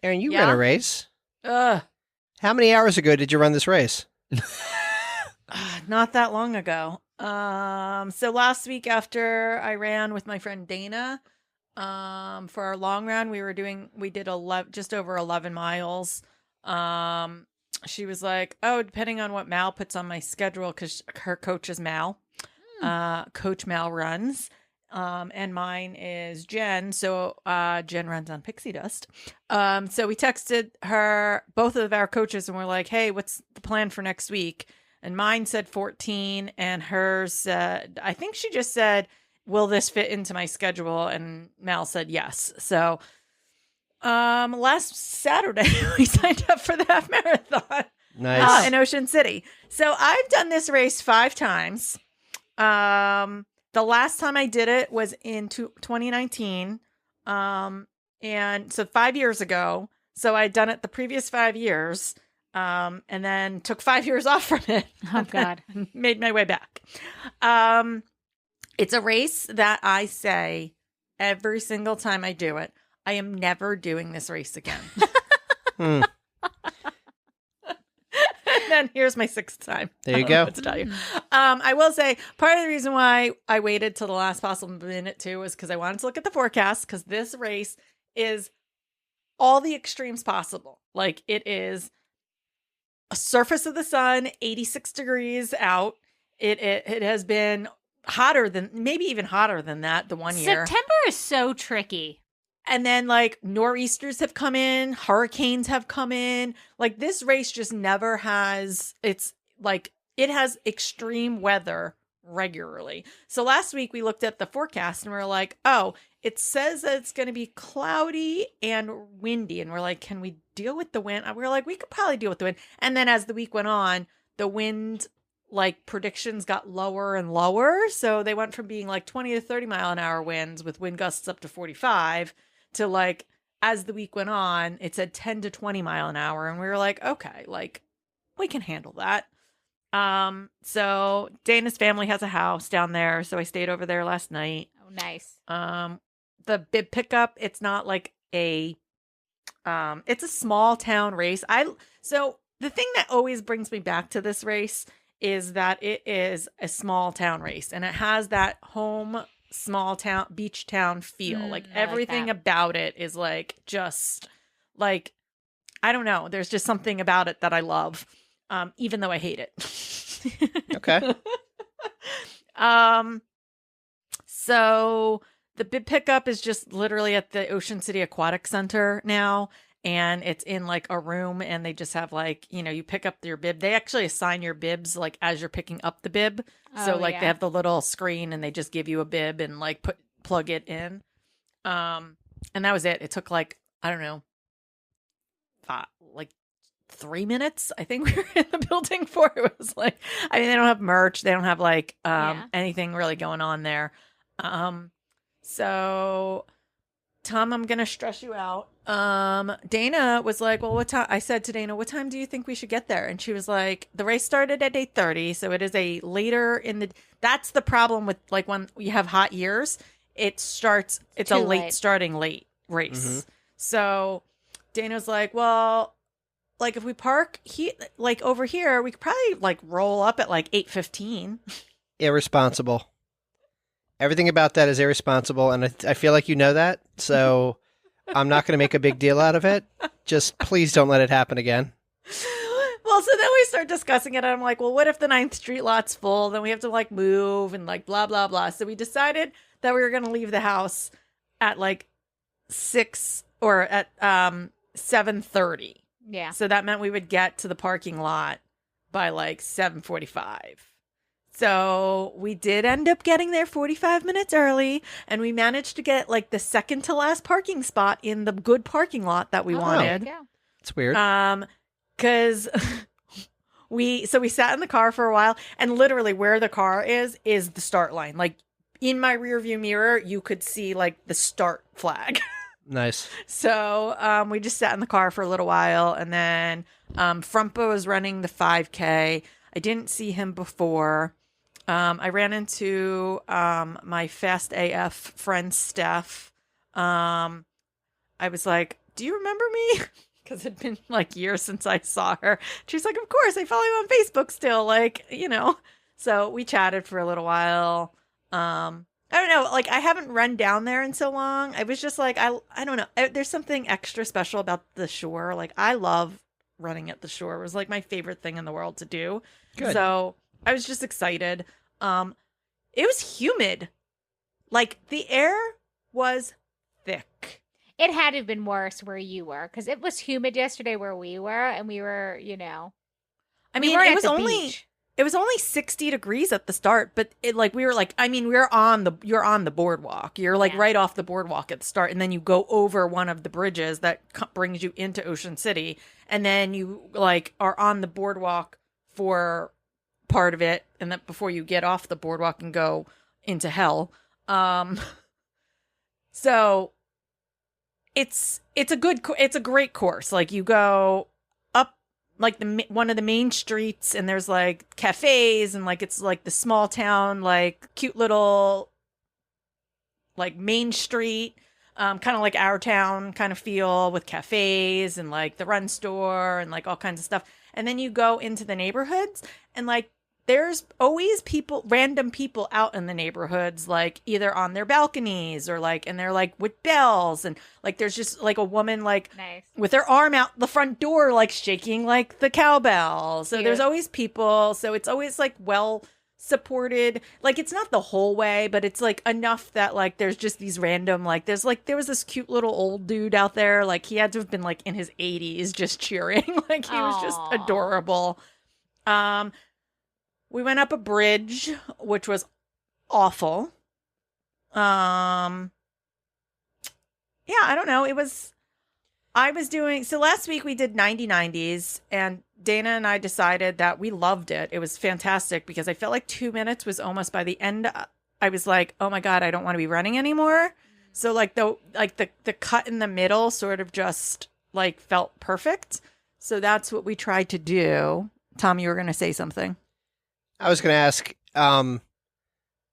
you ran Yeah? a race. Ugh. How many hours ago did you run this race? Not that long ago. So last week after I ran with my friend Dana, for our long run, we did just over 11 miles. She was like, "Oh, depending on what Mal puts on my schedule, because her coach is Mal, Coach Mal runs, and mine is Jen. So Jen runs on Pixie Dust. So we texted her, both of our coaches, and we're like, "Hey, what's the plan for next week?" And mine said 14, and hers said, I think she just said, "Will this fit into my schedule?" And Mal said yes. So last Saturday we signed up for the half marathon Nice. in Ocean City. So I've done this race 5 times. The last time I did it was in 2019. And so 5 years ago. So I'd done it the previous 5 years. And then took 5 years off from it. Oh, God. Made my way back. It's a race that I say every single time I do it, I am never doing this race again. Hmm. And then here's my 6th time. There you I don't know go. what to tell you. I will say part of the reason why I waited till the last possible minute too was because I wanted to look at the forecast, because this race is all the extremes possible. Like it is a surface of the sun, 86 degrees out. It has been hotter than, maybe even hotter than that the one year. September is so tricky. And then like nor'easters have come in, hurricanes have come in. Like this race just never has, it's like it has extreme weather regularly. So last week we looked at the forecast and we're like, oh, it says that it's going to be cloudy and windy. And we're like, can we deal with the wind? And we're like, we could probably deal with the wind. And then as the week went on, the wind like predictions got lower and lower. So they went from being like 20 to 30 mile an hour winds with wind gusts up to 45 to like, as the week went on, it said 10 to 20 mile an hour. And we were like, okay, like we can handle that. So Dana's family has a house down there. So I stayed over there last night. Oh, nice. The bib pickup, it's not like it's a small town race. So the thing that always brings me back to this race is that it is a small town race and it has that home small town beach town feel. Like I like everything that. about it is like just like, I don't know. There's just something about it that I love, even though I hate it. Okay. So the bib pickup is just literally at the Ocean City Aquatic Center now. And it's in like a room, and they just have like, you pick up your bib. They actually assign your bibs like as you're picking up the bib. So Oh, like yeah. they have the little screen, and they just give you a bib and like plug it in. And that was it. It took like, I don't know, like 3 minutes. I think we were in the building for. It was like, I mean, they don't have merch. They don't have like Yeah. anything really going on there. So Tom, I'm gonna stress you out. Dana was like, well, what time? I said to Dana, what time do you think we should get there? And she was like, the race started at 8:30, so it is a later in the. That's the problem with like when you have hot years. It's a Too late late. starting late race. Mm-hmm. So Dana's like, well, like if we park like over here, we could probably like roll up at like 8:15. Irresponsible. Everything about that is irresponsible, and I feel like you know that, so I'm not going to make a big deal out of it. Just please don't let it happen again. Well, so then we start discussing it, and I'm like, well, what if the 9th Street lot's full? Then we have to like move and like blah, blah, blah. So we decided that we were going to leave the house at like 6 or at 7:30. Yeah. So that meant we would get to the parking lot by like 7:45. So we did end up getting there 45 minutes early, and we managed to get like the second to last parking spot in the good parking lot that we wanted. Yeah. It's weird. Because we sat in the car for a while, and literally where the car is the start line. Like in my rear view mirror, you could see like the start flag. Nice. So we just sat in the car for a little while, and then Frumpa was running the 5K. I didn't see him before. I ran into my Fast AF friend Steph. I was like, do you remember me? Because it'd been like years since I saw her. She's like, of course, I follow you on Facebook still. Like, So we chatted for a little while. I don't know. Like, I haven't run down there in so long. I was just like, I don't know. There's something extra special about the shore. Like, I love running at the shore. It was like my favorite thing in the world to do. Good. So I was just excited. It was humid. Like, the air was thick. It had to have been worse where you were, because it was humid yesterday where we were, and we were, I we mean, weren't it at was the only beach. it was only 60 degrees at the start, but you're on the boardwalk. You're like Yeah. right off the boardwalk at the start, and then you go over one of the bridges that brings you into Ocean City, and then you like are on the boardwalk for part of it, and then before you get off the boardwalk and go into hell. So it's a great course. Like, you go up like one of the main streets, and there's like cafes, and like it's like the small town, like cute little like main street, kind of like our town kind of feel, with cafes and like the run store and like all kinds of stuff. And then you go into the neighborhoods, and like there's always random people out in the neighborhoods, like either on their balconies or like, and they're like with bells, and like there's just like a woman like Nice. with her arm out the front door, like shaking like the cowbell. So Cute. there's always people. So it's always like well supported. Like, it's not the whole way, but it's like enough that like there's just these random, like there was this cute little old dude out there. Like, he had to have been like in his 80s just cheering. Like, he was just Aw. adorable. We went up a bridge, which was awful. Yeah, I don't know. So last week we did 90/90s, and Dana and I decided that we loved it. It was fantastic because I felt like 2 minutes was almost by the end. I was like, oh my God, I don't want to be running anymore. So like the cut in the middle sort of just like felt perfect. So that's what we tried to do. Tom, you were going to say something. I was going to ask,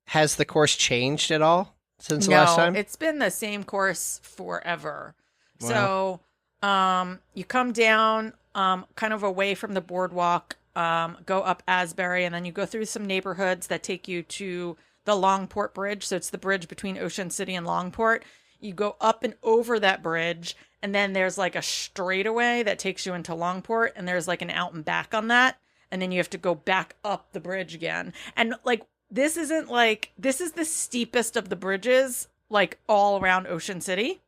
has the course changed at all since the last time? It's been the same course forever. Wow. So you come down kind of away from the boardwalk, go up Asbury, and then you go through some neighborhoods that take you to the Longport Bridge. So it's the bridge between Ocean City and Longport. You go up and over that bridge, And then there's like a straightaway that takes you into Longport, and there's like an out and back on that. And then you have to go back up the bridge again. And like, this is the steepest of the bridges, like all around Ocean City.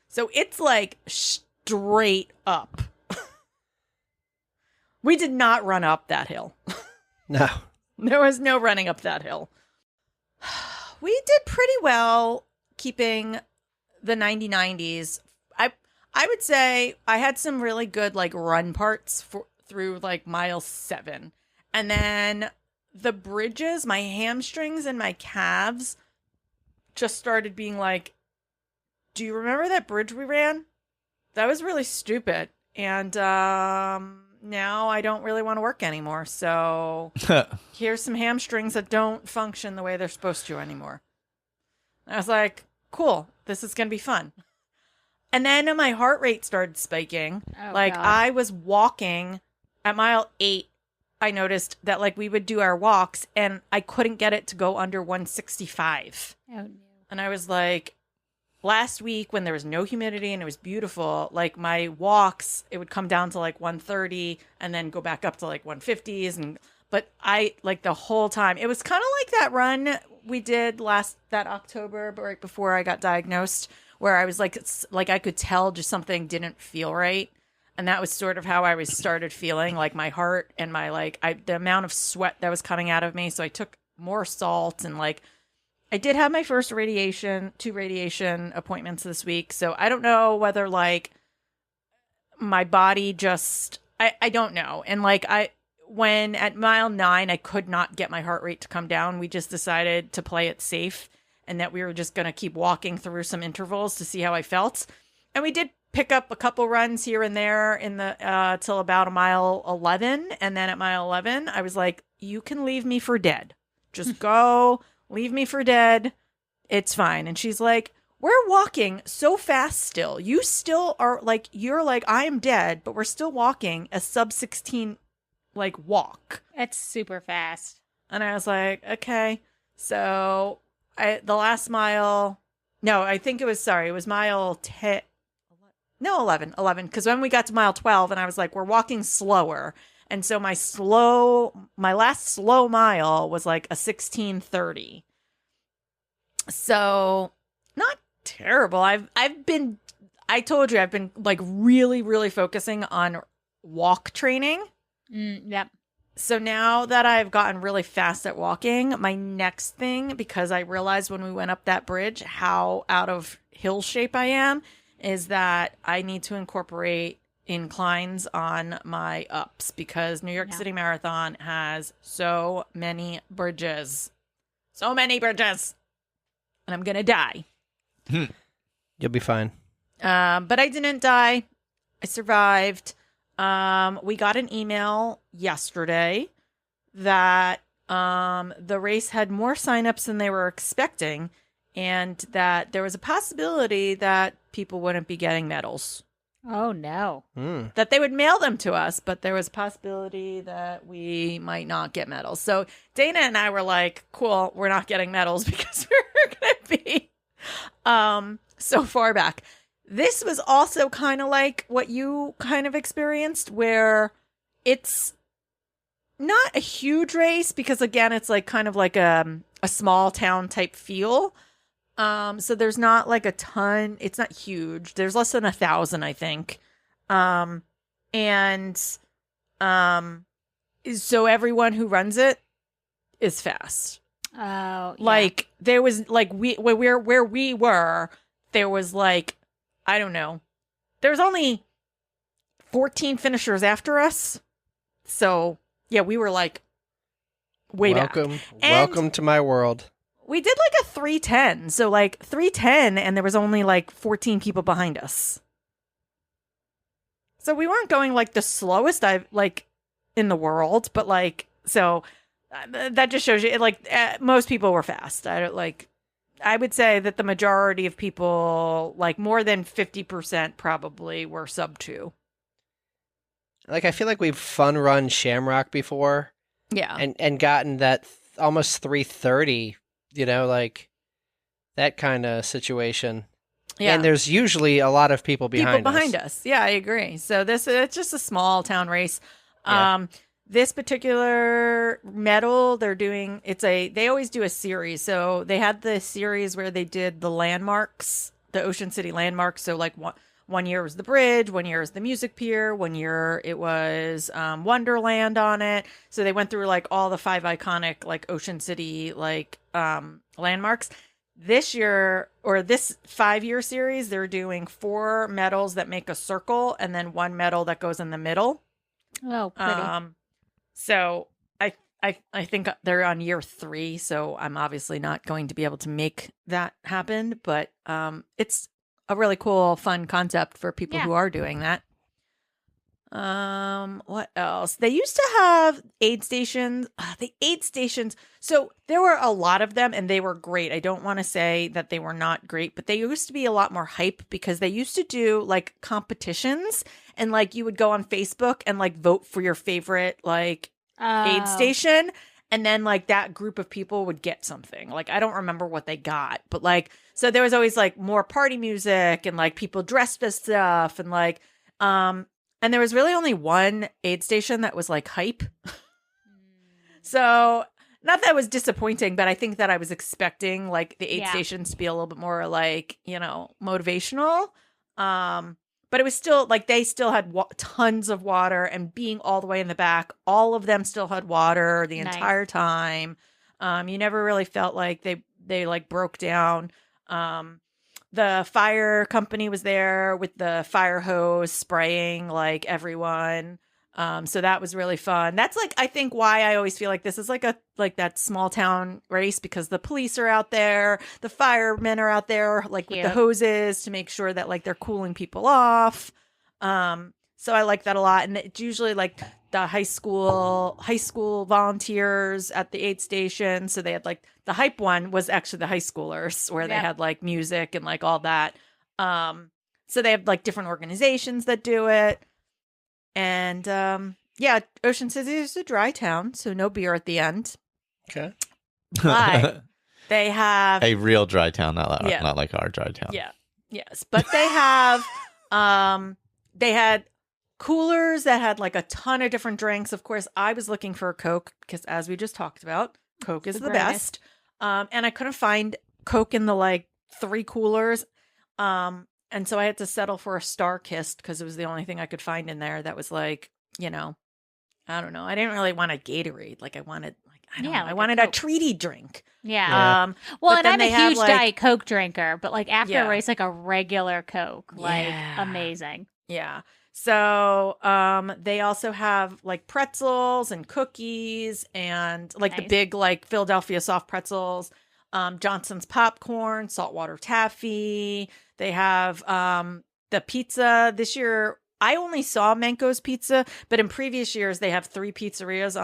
So it's like straight up. We did not run up that hill. No. There was no running up that hill. We did pretty well keeping the 90/90s. I would say I had some really good like run parts through like mile 7. And then the bridges, my hamstrings and my calves just started being like, do you remember that bridge we ran? That was really stupid. And now I don't really want to work anymore. So here's some hamstrings that don't function the way they're supposed to anymore. I was like, cool, this is going to be fun. And then my heart rate started spiking. Oh, like God. I was walking at mile 8. I noticed that like we would do our walks and I couldn't get it to go under 165. Oh, no. And I was like, last week when there was no humidity and it was beautiful, like my walks, it would come down to like 130 and then go back up to like 150s. But I like the whole time, it was kind of like that run we did that October, but right before I got diagnosed, where I was like I could tell just something didn't feel right. And that was sort of how I started feeling, like my heart and my the amount of sweat that was coming out of me. So I took more salt and like I did have my first 2 radiation appointments this week. So I don't know whether like my body just, I don't know. And like when at mile 9, I could not get my heart rate to come down. We just decided to play it safe and that we were just going to keep walking through some intervals to see how I felt. And we did pick up a couple runs here and there in the till about a mile 11. And then at mile 11, I was like, you can leave me for dead. Just go, leave me for dead. It's fine. And she's like, we're walking so fast still. You still are like, you're like, I am dead, but we're still walking a sub 16 like walk. It's super fast. And I was like, okay. So the last mile, no, I think it was mile 10. No, 11. Because when we got to mile 12 and I was like, we're walking slower. And so my last slow mile was like a 16:30. So not terrible. I told you, I've been like really, really focusing on walk training. Yep. So now that I've gotten really fast at walking, my next thing, because I realized when we went up that bridge how out of hill shape I am, is that I need to incorporate inclines on my ups because New York City Marathon has so many bridges. So many bridges. And I'm going to die. You'll be fine. But I didn't die. I survived. We got an email yesterday that the race had more signups than they were expecting, and that there was a possibility that people wouldn't be getting medals. Oh, no. That they would mail them to us, but there was a possibility that we might not get medals. So Dana and I were like, cool, we're not getting medals because we're going to be so far back. This was also kind of like what you kind of experienced, where it's not a huge race because, again, it's like kind of like a small town type feel. So there's not like a ton. It's not huge. There's less than 1,000, I think. So everyone who runs it is fast. Oh, yeah. Like there was like where we were, there was like, I don't know. There's only 14 finishers after us. So yeah, we were like way back. Welcome to my world. We did like a 3:10. So like 3:10 and there was only like 14 people behind us. So we weren't going like the slowest in the world, but like, so that just shows you most people were fast. I would say that the majority of people, like more than 50% probably were sub 2. Like, I feel like we've fun run Shamrock before. Yeah. And gotten that almost 3:30, like that kind of situation. Yeah. And there's usually a lot of people behind us. Yeah, I agree. So it's just a small town race. Yeah. This particular medal they're doing, they always do a series. So they had the series where they did the landmarks, the Ocean City landmarks. So like one year was the bridge, one year was the music pier, one year it was Wonderland on it. So they went through like all the 5 iconic like Ocean City like landmarks. This year, or this 5-year series, they're doing 4 medals that make a circle and then 1 medal that goes in the middle. Oh, pretty. So I think they're on year 3, so I'm obviously not going to be able to make that happen, but it's a really cool, fun concept for people who are doing that. What else? They used to have aid stations. The aid stations. So there were a lot of them and they were great. I don't want to say that they were not great, but they used to be a lot more hype because they used to do like competitions and like you would go on Facebook and like vote for your favorite like aid station. And then like that group of people would get something. Like I don't remember what they got, but like, so there was always like more party music and like people dressed as stuff and like, and there was really only one aid station that was like hype. So not that it was disappointing, but I think that I was expecting like the aid stations to be a little bit more like, you know, motivational. But it was still like they still had tons of water and being all the way in the back, all of them still had water the entire time. You never really felt like they like broke down. The fire company was there with the fire hose spraying like everyone. So that was really fun. That's like, I think why I always feel like this is like that small town race because the police are out there, the firemen are out there like with the hoses to make sure that like they're cooling people off. So I like that a lot. And it's usually like the high school volunteers at the aid station. So they had like the hype one was actually the high schoolers where they had like music and like all that. So they have like different organizations that do it. And Ocean City is a dry town, so no beer at the end. Okay. But they have a real dry town, not like our dry town. Yeah. Yes. But they have they had coolers that had like a ton of different drinks. Of course, I was looking for a Coke because as we just talked about, Coke is the best. And I couldn't find Coke in the like 3 coolers. And so I had to settle for a Star-Kissed because it was the only thing I could find in there that was like, you know, I don't know. I didn't really want a Gatorade. Like I wanted, like, I don't know. I wanted a treaty drink. Yeah. Well, and I'm a huge Diet Coke drinker, but like after a race, like a regular Coke, like amazing. Yeah. So they also have like pretzels and cookies and like the big like Philadelphia soft pretzels, Johnson's popcorn, saltwater taffy. They have the pizza. This year, I only saw Manco's Pizza, but in previous years, they have 3 pizzerias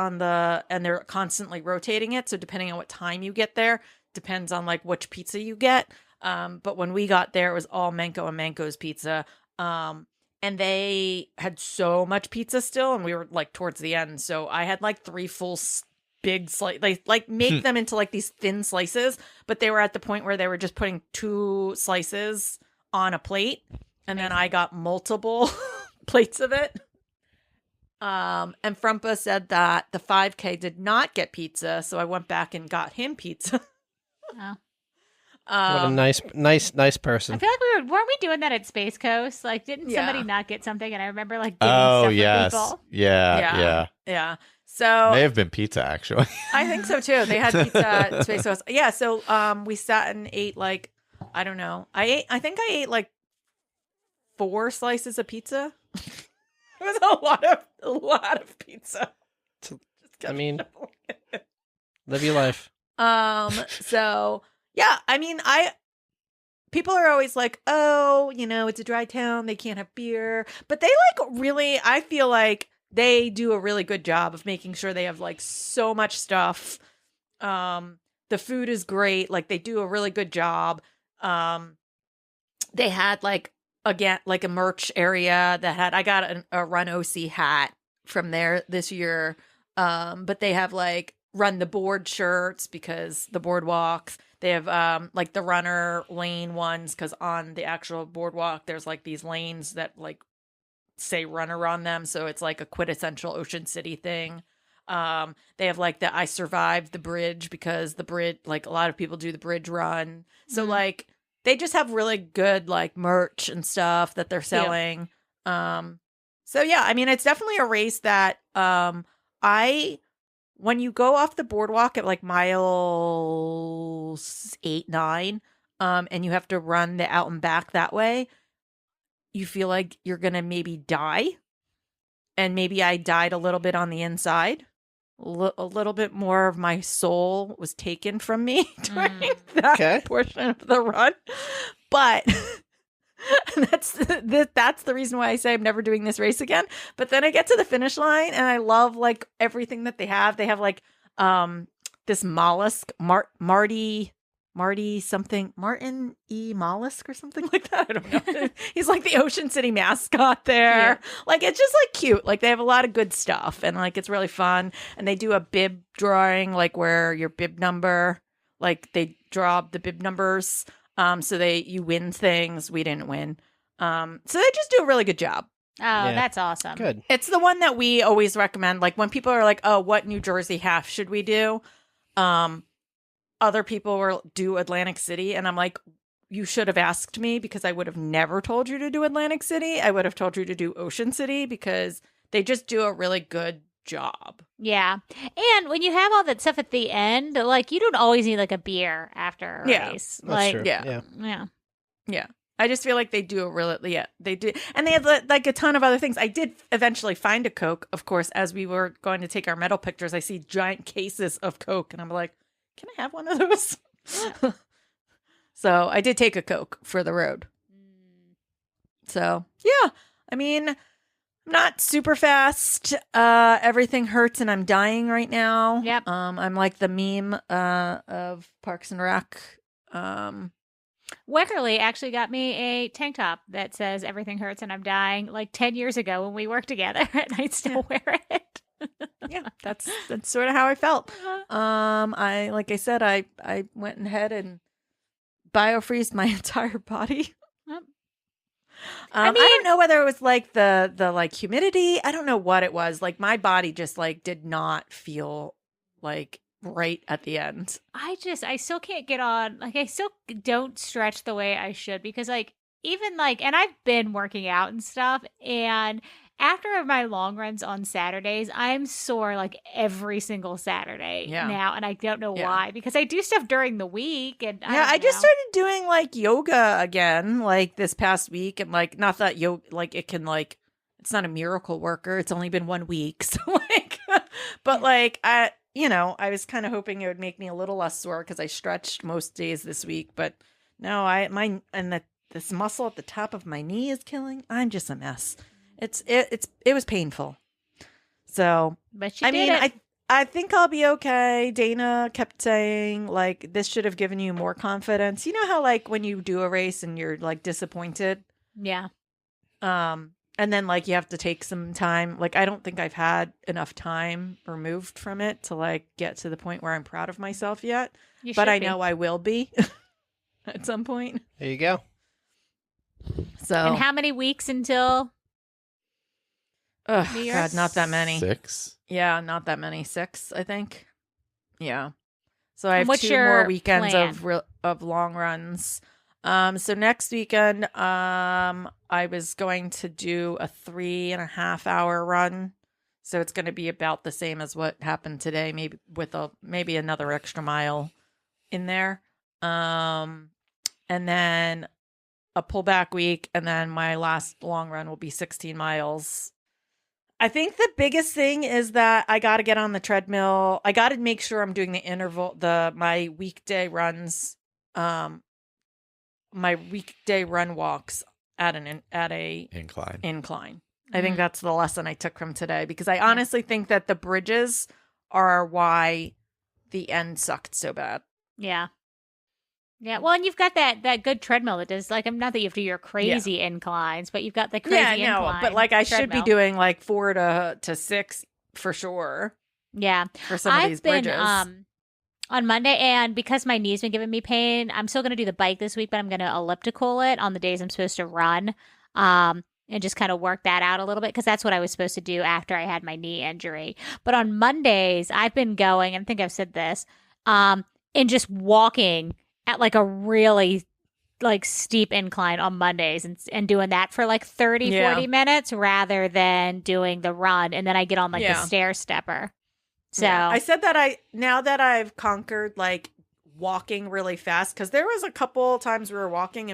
and they're constantly rotating it. So depending on what time you get there, depends on like which pizza you get. But when we got there, it was all Manco and Manco's Pizza. And they had so much pizza still, and we were like towards the end. So I had like 3 full big slice. They like make them into like these thin slices, but they were at the point where they were just putting 2 slices on a plate, and then I got multiple plates of it. And Frumpa said that the 5K did not get pizza, so I went back and got him pizza. Oh. What a nice person. I feel like weren't we doing that at Space Coast? Like, didn't somebody not get something? And I remember like giving stuff for people. Yeah. So may have been pizza actually. I think so too. They had pizza at Space Coast. Yeah. So we sat and ate like I don't know. I think I ate like 4 slices of pizza. It was a lot of pizza. I mean, live your life. So yeah, I mean, people are always like, oh, you know, it's a dry town, they can't have beer, but they like really, I feel like they do a really good job of making sure they have like so much stuff. The food is great, like they do a really good job. They had like again like a merch area that had I got a Run OC hat from there this year. But they have like run the board shirts because the boardwalks. They have like the runner lane ones because on the actual boardwalk, there's like these lanes that like say runner on them. So it's like a quintessential Ocean City thing. They have like the I survived the bridge because the bridge, like a lot of people do the bridge run. So like they just have really good like merch and stuff that they're selling. So yeah, I mean, it's definitely a race that when you go off the boardwalk at like miles 8, 9, and you have to run the out and back that way, you feel like you're going to maybe die. And maybe I died a little bit on the inside. A little bit more of my soul was taken from me during that portion of the run. But that's the reason why I say I'm never doing this race again. But then I get to the finish line and I love like everything that they have. They have like this mollusk, Martin E. Mollusk or something like that. I don't know. He's like the Ocean City mascot there. Yeah. Like it's just like cute. Like they have a lot of good stuff and like it's really fun. And they do a bib drawing, like where your bib number, like they draw the bib numbers. So you win things. We didn't win. So they just do a really good job. Oh, that's awesome. Good. It's the one that we always recommend. Like when people are like, oh, what New Jersey half should we do? Other people will do Atlantic City. And I'm like, you should have asked me because I would have never told you to do Atlantic City. I would have told you to do Ocean City because they just do a really good job. Yeah. And when you have all that stuff at the end, like you don't always need like a beer after a race. That's like, true. Yeah. I just feel like they do they do. And they have like a ton of other things. I did eventually find a Coke, of course, as we were going to take our medal pictures. I see giant cases of Coke and I'm like, can I have one of those? So I did take a Coke for the road. So yeah, I mean, I'm not super fast. Everything hurts and I'm dying right now. Yep. I'm like the meme of Parks and Rec. Weckerly actually got me a tank top that says everything hurts and I'm dying like 10 years ago when we worked together and I still wear it. Yeah, that's sort of how I felt. I went ahead and biofreezed my entire body. I don't know whether it was like the like humidity. I don't know what it was. Like my body just like did not feel like right at the end. I still can't get on. Like I still don't stretch the way I should because like even like, and I've been working out and stuff, and after my long runs on Saturdays, I'm sore like every single Saturday now, and I don't know why because I do stuff during the week. And I just started doing like yoga again, like this past week, and like not that like it can like it's not a miracle worker. It's only been 1 week, so like, but like I was kind of hoping it would make me a little less sore because I stretched most days this week, but no, this muscle at the top of my knee is killing. I'm just a mess. It was painful. So, but you did it. I think I'll be okay. Dana kept saying like this should have given you more confidence. You know how like when you do a race and you're like disappointed? Yeah. And then like you have to take some time. Like I don't think I've had enough time removed from it to like get to the point where I'm proud of myself yet. But I know I will be at some point. There you go. So and how many weeks until? Oh God, not that many. 6? Yeah, not that many. 6, I think. Yeah. So I have What's 2 your more weekends plan? of long runs. So next weekend, I was going to do a 3.5 hour run. So it's going to be about the same as what happened today, maybe with maybe another extra mile in there. And then a pullback week, and then my last long run will be 16 miles. I think the biggest thing is that I got to get on the treadmill. I got to make sure I'm doing the interval, my weekday runs, my weekday run walks at a incline. I think that's the lesson I took from today because I honestly think that the bridges are why the end sucked so bad. Yeah. Yeah, well, and you've got that good treadmill that does like not that you have to do your crazy inclines, but you've got the crazy incline. But like I should be doing like 4 to 6 for sure. Yeah. for some of these bridges. On Monday, and because my knee's been giving me pain, I'm still going to do the bike this week, but I'm going to elliptical it on the days I'm supposed to run, and just kind of work that out a little bit, because that's what I was supposed to do after I had my knee injury. But on Mondays, I've been going, and I think I've said this, and just walking at like a really like steep incline on Mondays, and doing that for like 30, 40 minutes rather than doing the run. And then I get on like the stair stepper. So I said that now that I've conquered like walking really fast, because there was a couple times we were walking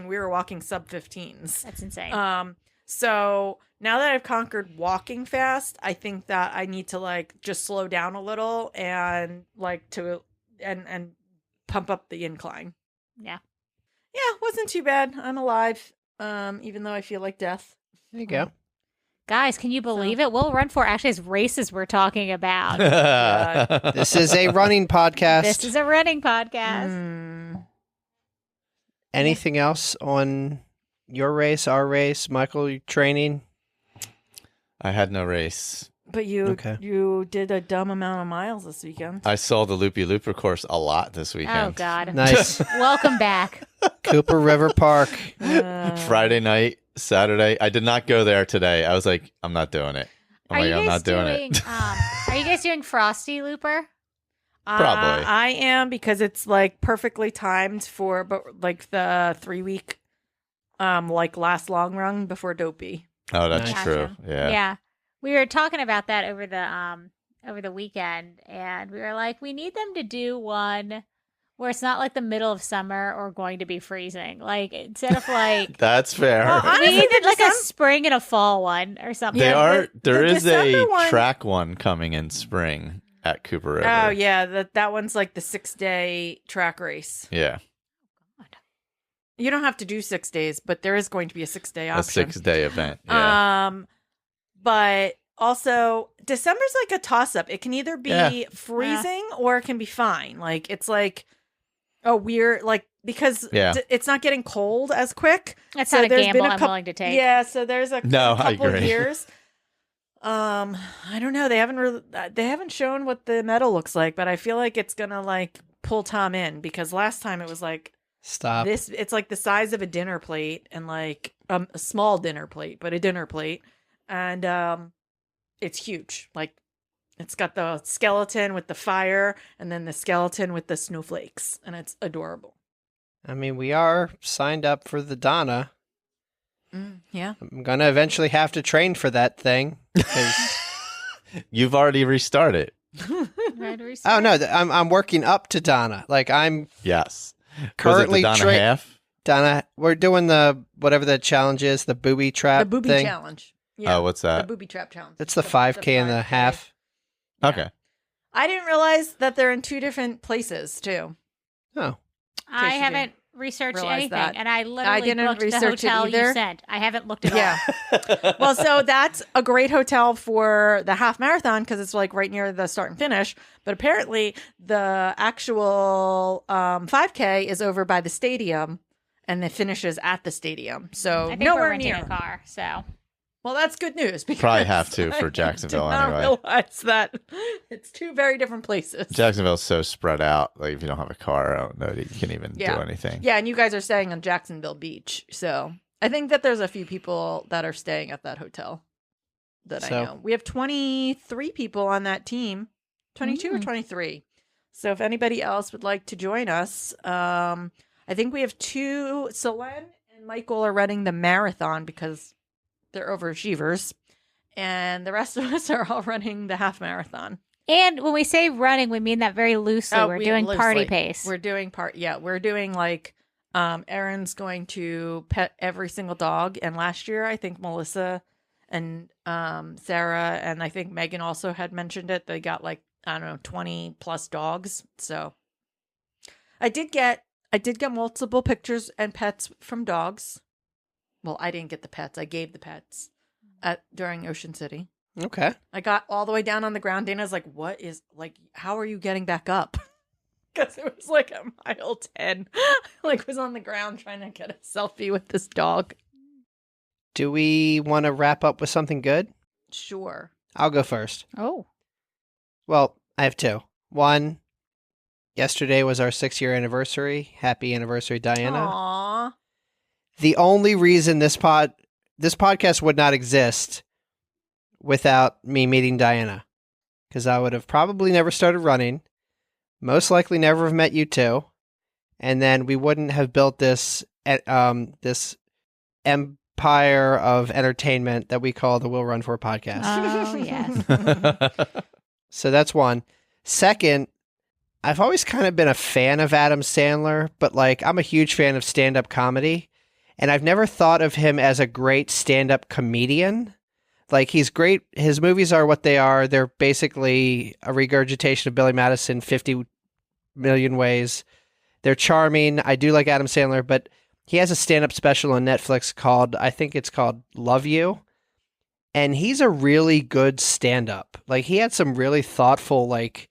sub 15s. That's insane. So now that I've conquered walking fast, I think that I need to like just slow down a little and like and pump up the incline. Yeah. Yeah, wasn't too bad. I'm alive, even though I feel like death. There you go. Guys, can you believe it? Will Run For actually is races we're talking about. This is a running podcast. This is a running podcast. Anything else on your race, our race? Michael, you training? I had no race. But you did a dumb amount of miles this weekend. I saw the Loopy Looper course a lot this weekend. Oh, God. Nice. Welcome back. Cooper River Park. Friday night, Saturday. I did not go there today. I was like, I'm not doing it. I'm not doing it. Are you guys doing Frosty Looper? Probably. I am, because it's like perfectly timed for like the 3-week like last long run before Dopey. Oh, that's Nice. true. Yeah. Yeah. We were talking about that over the weekend, and we were like, we need them to do one where it's not like the middle of summer or going to be freezing. Like, instead of like That's fair. Well, we honestly, needed like a December- spring and a fall one or something. Yeah, There the is a December one- track one coming in spring at Cooper River. Oh yeah, that one's like the 6-day track race. Yeah. You don't have to do 6 days, but there is going to be a 6-day A option. 6-day event. Yeah. But also December's like a toss up. It can either be freezing or it can be fine. Like it's like a weird because it's not getting cold as quick. That's So not a there's gamble been I'm willing to take. Yeah, so there's a I couple agree. years. I don't know. They haven't shown what the medal looks like, but I feel like it's gonna like pull Tom in, because last time it was like Stop. it's like the size of a dinner plate, and like a small dinner plate, but a dinner plate, and it's huge. Like it's got the skeleton with the fire, and then the skeleton with the snowflakes, and it's adorable. I mean, we are signed up for the Donna. Yeah. I'm gonna eventually have to train for that thing. 'Cause... You've already restarted. oh no, I'm working up to Donna. Like I'm Yes. currently Was it the Donna half? Donna. We're doing the whatever the challenge is, the booby trap. The booby thing. challenge. Yeah. Oh, what's The that? booby trap challenge. It's the 5K and the 5K. half. Okay. I didn't realize that they're in 2 different places too. Oh, I case you haven't researched realize anything, that. and I literally didn't booked the research it hotel you either. sent. I haven't looked at Yeah. Well, so that's a great hotel for the half marathon, because it's like right near the start and finish. But apparently the actual 5K is over by the stadium, and it finishes at the stadium. So I think we're nowhere renting near. a car. So Well, that's good news. Because Probably have to for I Jacksonville did not anyway. realize that it's 2 very different places. Jacksonville's so spread out. Like if you don't have a car, I don't know that you can even do Yeah. anything. Yeah, and you guys are staying on Jacksonville Beach. So I think that there's a few people that are staying at that hotel that I So- know. We have 23 people on that team, 22 or 23. So if anybody else would like to join us, I think we have 2. Solen and Michael are running the marathon because they're overachievers. And the rest of us are all running the half marathon. and when we say running, we mean that very loosely. Oh, we're we doing party loosely. pace. We're doing we're doing like Erin's going to pet every single dog, and last year I think Melissa and Sarah and I think Megan also had mentioned it. They got like, I don't know, 20 plus dogs. So I did get multiple pictures and pets from dogs. Well, I didn't get the pets. I gave the pets during Ocean City. okay. I got all the way down on the ground. Dana's like, what is, like, how are you getting back up? Because it was like a mile 10. Like, was on the ground trying to get a selfie with this dog. Do we want to wrap up with something good? Sure. I'll go first. Oh, Well, I have two. One, yesterday was our 6-year anniversary. Happy anniversary, Diana. Aww. The only reason this podcast would not exist without me meeting Diana, because I would have probably never started running, most likely never have met you two, and then we wouldn't have built this this empire of entertainment that we call the Will Run For podcast. Oh, yes. So that's one. Second, I've always kind of been a fan of Adam Sandler, but like I'm a huge fan of stand-up comedy, and I've never thought of him as a great stand-up comedian. Like he's great. His movies are what they are. They're basically a regurgitation of Billy Madison 50 million ways. They're charming. I do like Adam Sandler, but he has a stand-up special on Netflix called, I think it's called Love You. And he's a really good stand-up. Like he had some really thoughtful like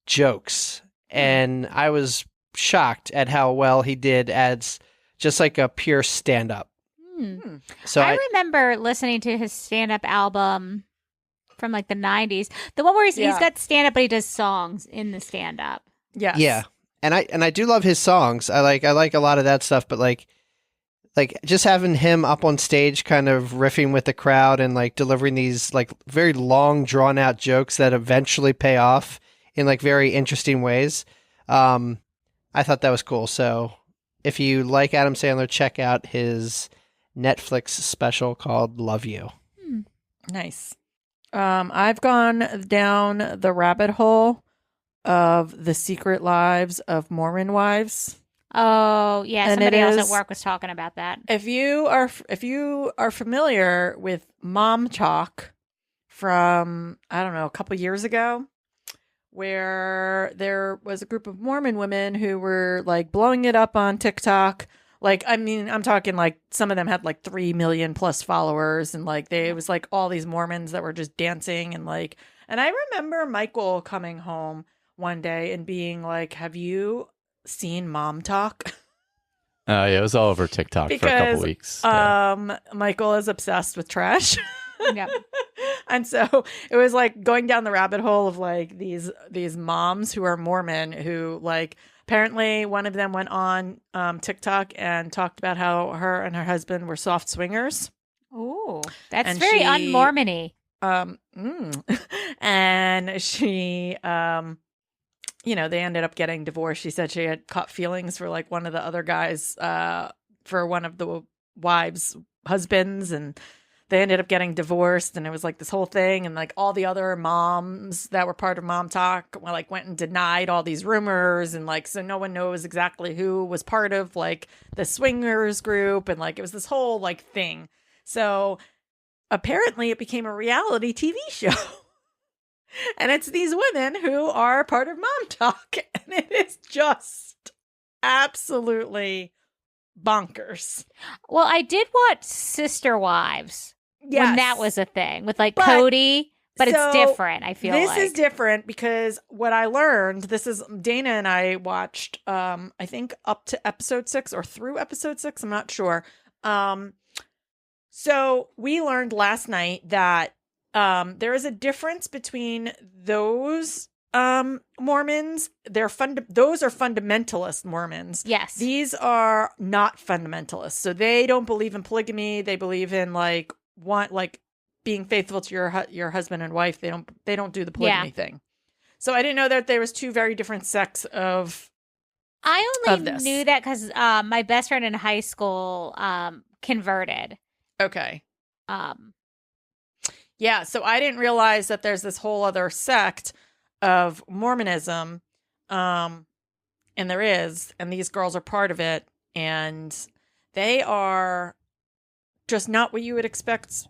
jokes. And I was shocked at how well he did as just like a pure stand-up. So I remember listening to his stand-up album from like the 90s. The one where he's got stand-up, but he does songs in the stand-up. Yes. Yeah. And I do love his songs. I like a lot of that stuff, but like just having him up on stage kind of riffing with the crowd and like delivering these like very long drawn out jokes that eventually pay off in like very interesting ways. I thought that was cool. So if you like Adam Sandler, check out his Netflix special called Love You. Nice. I've gone down the rabbit hole of the secret lives of Mormon wives. Oh, yeah. And Somebody it else is- at work was talking about that. If you are familiar with Mom Talk from, I don't know, a couple years ago, where there was a group of Mormon women who were like blowing it up on TikTok. Like, I mean, I'm talking like some of them had like 3 million plus followers, and like it was like all these Mormons that were just dancing and like, and I remember Michael coming home one day and being like, "Have you seen Mom Talk?" Yeah, it was all over TikTok for a couple weeks. Michael is obsessed with trash. Yep. And so it was like going down the rabbit hole of like these moms who are Mormon who like apparently one of them went on TikTok and talked about how her and her husband were soft swingers. Ooh, that's And very she- un-Mormon-y. And she they ended up getting divorced. She said she had caught feelings for like one of the other guys for one of the wives' husbands, and they ended up getting divorced, and it was like this whole thing, and like all the other moms that were part of Mom Talk like went and denied all these rumors, and like so no one knows exactly who was part of like the swingers group, and like it was this whole like thing. So apparently it became a reality TV show. And it's these women who are part of Mom Talk, and it is just absolutely bonkers. Well, I did watch Sister Wives when that was a thing with like But- Cody, but so it's different. I feel this like is different because what I learned, this is Dana and I watched, I think up to episode 6 or through episode 6. I'm not sure. So we learned last night that there is a difference between those Mormons. Those are fundamentalist Mormons. Yes. These are not fundamentalists. So they don't believe in polygamy. They believe in like being faithful to your husband and wife. They don't do the polygamy thing. So I didn't know that there was two very different sects of I of only this. knew that because my best friend in high school converted. Okay. Yeah, so I didn't realize that there's this whole other sect of Mormonism. And there is, and these girls are part of it, and they are just not what you would expect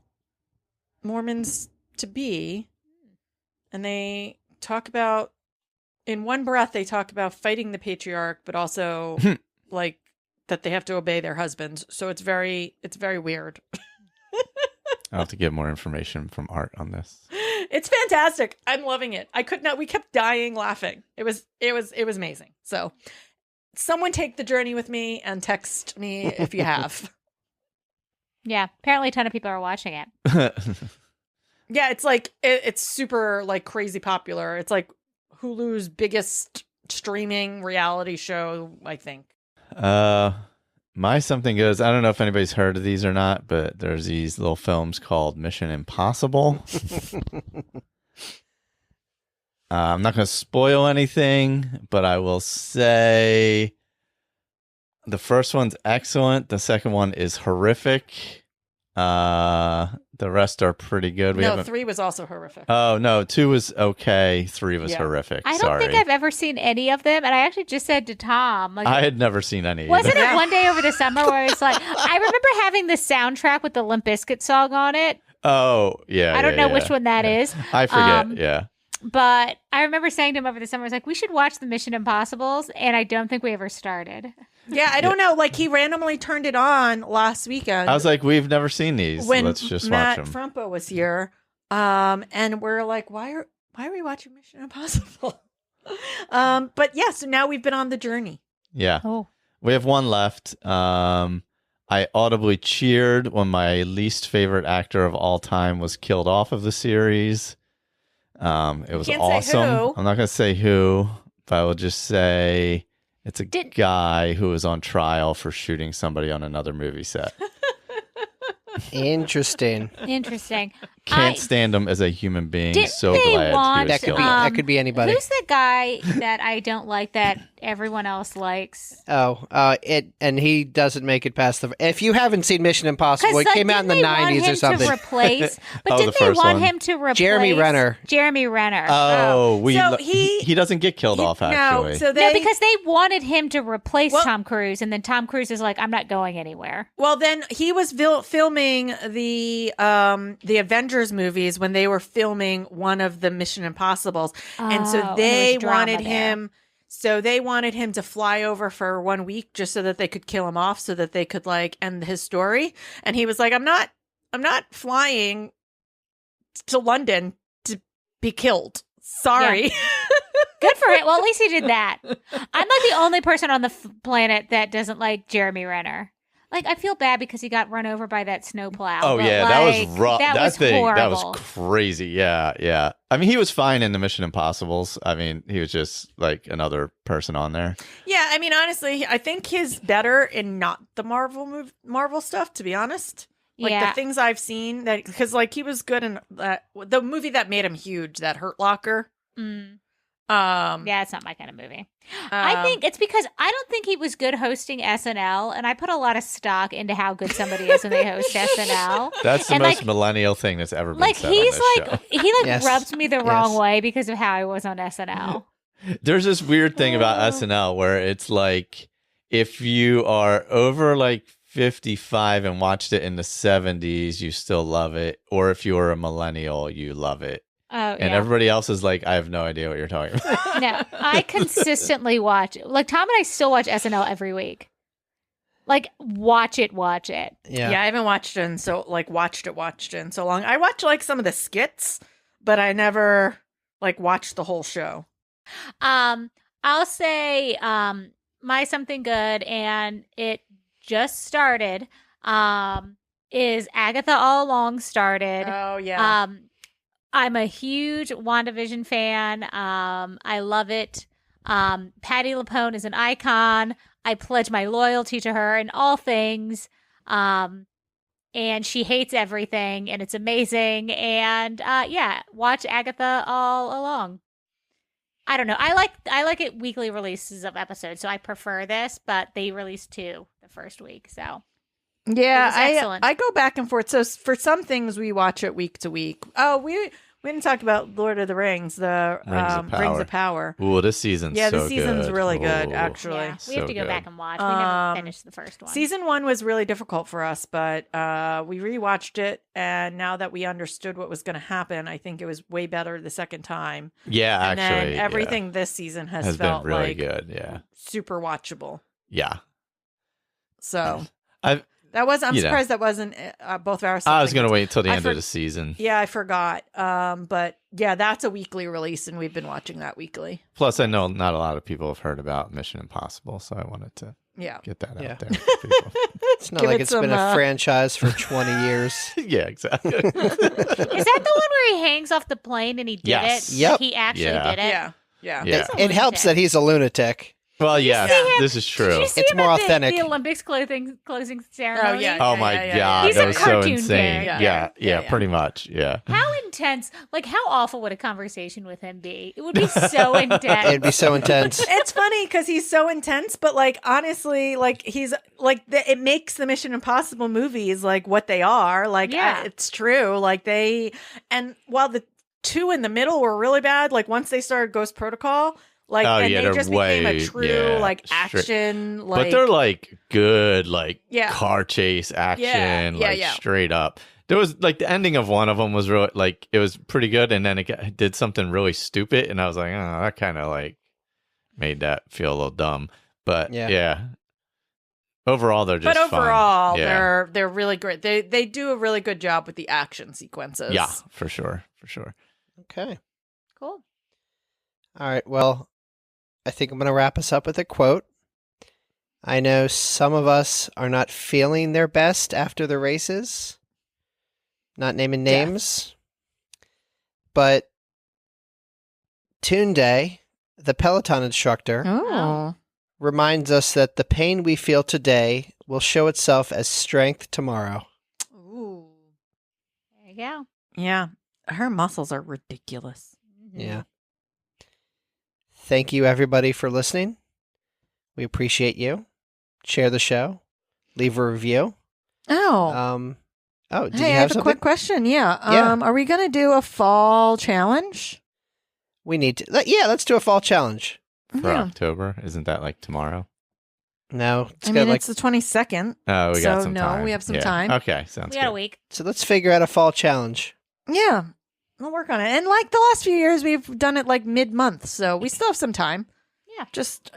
Mormons to be. And they talk about, in one breath, they talk about fighting the patriarch, but also like that they have to obey their husbands. So it's very weird. I'll have to get more information from Art on this. It's fantastic. I'm loving it. We kept dying laughing. It was amazing. So someone take the journey with me and text me if you have. Yeah, apparently a ton of people are watching it. Yeah, it's like it's super like crazy popular. It's like Hulu's biggest streaming reality show, I think. My something goes. I don't know if anybody's heard of these or not, but there's these little films called Mission Impossible. I'm not going to spoil anything, but I will say the first one's excellent. The second one is horrific. The rest are pretty good. No, 3 was also horrific. Oh, no, 2 was okay. 3 was horrific. I don't think I've ever seen any of them. And I actually just said to Tom, like, I had never seen any. Wasn't it one day over the summer where it's like, I remember having the soundtrack with the Limp Bizkit song on it. Oh, yeah. I don't know which one that is. I forget, yeah. But I remember saying to him over the summer, I was like, we should watch the Mission Impossibles. And I don't think we ever started. Yeah, I don't know. Like, he randomly turned it on last weekend. I was like, we've never seen these. When Let's just Matt watch them. Frumpo was here. And we're like, why are we watching Mission Impossible? But yeah, so now we've been on the journey. Yeah. Oh. We have one left. I audibly cheered when my least favorite actor of all time was killed off of the series. It was Can't awesome. say who. I'm not going to say who, but I will just say it's a guy who was on trial for shooting somebody on another movie set. Interesting. Can't stand him as a human being. So glad he was killed off. That could be anybody. Who's the guy that I don't like that everyone else likes? And he doesn't make it past the. If you haven't seen Mission Impossible, it came out in the 90s or something. Didn't they want him to replace Jeremy Renner? He doesn't get killed off actually. No, because they wanted him to replace Tom Cruise, and then Tom Cruise is like, I'm not going anywhere. Well, then he was filming the Avengers movies when they were filming one of the Mission Impossibles, and so they wanted him. So they wanted him to fly over for 1 week just so that they could kill him off, so that they could like end his story. And he was like, "I'm not flying to London to be killed. Sorry." Yeah. Good for it. Well, at least he did that. I'm like the only person on the planet that doesn't like Jeremy Renner. Like, I feel bad because he got run over by that snowplow. Oh, yeah, like, that was rough. That thing, horrible. that was crazy. Yeah. I mean, he was fine in the Mission Impossibles. I mean, he was just like another person on there. Yeah, I mean, honestly, I think he's better in not the Marvel stuff, to be honest. Like, the things I've seen, that because, like, he was good in the movie that made him huge, that Hurt Locker. Yeah, it's not my kind of movie. I think it's because I don't think he was good hosting SNL, and I put a lot of stock into how good somebody is when they host SNL. That's the most millennial thing that's ever been said on this show. He rubbed me the wrong way because of how I was on SNL. There's this weird thing about SNL where it's like, if you are over like 55 and watched it in the 70s, you still love it, or if you're a millennial, you love it. And everybody else is like, I have no idea what you're talking about. No, I consistently watch. Like, Tom and I still watch SNL every week. Like, watch it. Yeah, I haven't watched it in so long. I watch like some of the skits, but I never like watched the whole show. I'll say my something good, and it just started. Is Agatha All Along started? Oh yeah. I'm a huge WandaVision fan. I love it. Patti LuPone is an icon. I pledge my loyalty to her in all things. And she hates everything, and it's amazing. And watch Agatha All Along. I don't know. I like it weekly releases of episodes, so I prefer this. But they released 2 the first week, so. Yeah, I go back and forth. So for some things, we watch it week to week. Oh, we didn't talk about Lord of the Rings, the Rings of Power. Ooh, this season's the season's really good, actually. Yeah, we have to go back and watch. We never finished the first one. Season 1 was really difficult for us, but we rewatched it, and now that we understood what was going to happen, I think it was way better the second time. Yeah, and actually. And everything this season has been felt really like good, yeah. super watchable. Yeah. So I'm surprised that wasn't both of our. I was going to wait till the end of the season. Yeah, I forgot. But yeah, that's a weekly release, and we've been watching that weekly. Plus, I know not a lot of people have heard about Mission Impossible, so I wanted to. Yeah. Get that Yeah. out there. For people. It's not Give like it it's been some, a franchise for 20 years. Yeah, exactly. Is that the one where he hangs off the plane and he did Yes. it? Yep. Like he actually Yeah. did it? Yeah. Yeah. Yeah. He's a It helps lunatic. that he's a lunatic. Well, you yes, see him? this is true. Did you see It's him more at authentic. the Olympics closing ceremony? yeah. Oh my god, He's that a was so cartoon insane. character. Yeah, Yeah. pretty much. Yeah. How intense, like how awful would a conversation with him be? It would be so intense. It'd be so intense. It's funny because he's so intense, but like honestly, like he's like it makes the Mission Impossible movies like what they are. Like Yeah. it's true. Like and while the two in the middle were really bad, like once they started Ghost Protocol, like Oh, and yeah, they they're just became a way- true yeah, like straight- action. Like But they're like good, like Yeah. car chase action, Yeah, like yeah. straight up. There was like the ending of one of them was really like it was pretty good, and then it did something really stupid, and I was like, oh, that kind of like made that feel a little dumb. But yeah. Overall, they're just but overall, fun. Yeah. they're really great. They do a really good job with the action sequences. Yeah, for sure. Okay. Cool. All right. Well, I think I'm going to wrap us up with a quote. I know some of us are not feeling their best after the races. Not naming names. But Tunde, the Peloton instructor, Oh. reminds us that the pain we feel today will show itself as strength tomorrow. Ooh. There you go. Yeah. Her muscles are ridiculous. Yeah. Thank you, everybody, for listening. We appreciate you. Share the show. Leave a review. Oh. Did Hey, you I have a something? quick question. Yeah. Yeah. Are we going to do a fall challenge? We need to. Yeah, let's do a fall challenge. For Yeah. October, isn't that like tomorrow? No, it's I got mean, like. it's the 22nd. Oh, we got So, some no, time. we have some Yeah. time. Okay, sounds We got a good. week. So let's figure out a fall challenge. Yeah. We'll work on it. And like the last few years, we've done it like mid-month. So we still have some time. Yeah. Just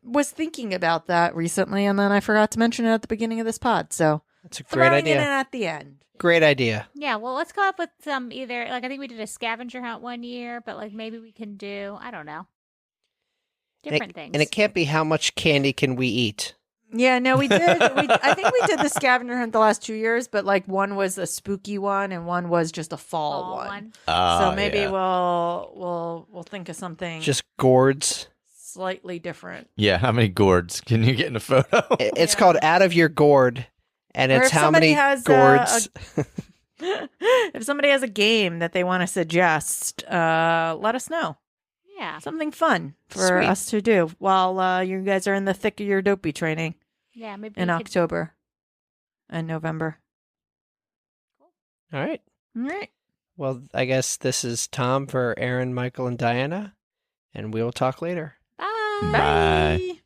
was thinking about that recently, and then I forgot to mention it at the beginning of this pod. So That's a great throwing it in idea. at the end. Great idea. Yeah, well, let's come up with some either, like, I think we did a scavenger hunt one year, but, like, maybe we can do, I don't know, different things. And it can't be how much candy can we eat. Yeah, no, we did. I think we did the scavenger hunt the last 2 years, but like one was a spooky one and one was just a fall one. So maybe yeah. we'll think of something Just gourds. slightly different. Yeah, how many gourds can you get in a photo? It's Yeah. called Out of Your Gourd. And Or it's if how somebody many has, gourds. If somebody has a game that they want to suggest, let us know. Yeah. Something fun for Sweet. us to do while you guys are in the thick of your dopey training Yeah, maybe in we could- October and November. All right. All right. Well, I guess this is Tom for Erin, Michael, and Diana. And we will talk later. Bye. Bye. Bye.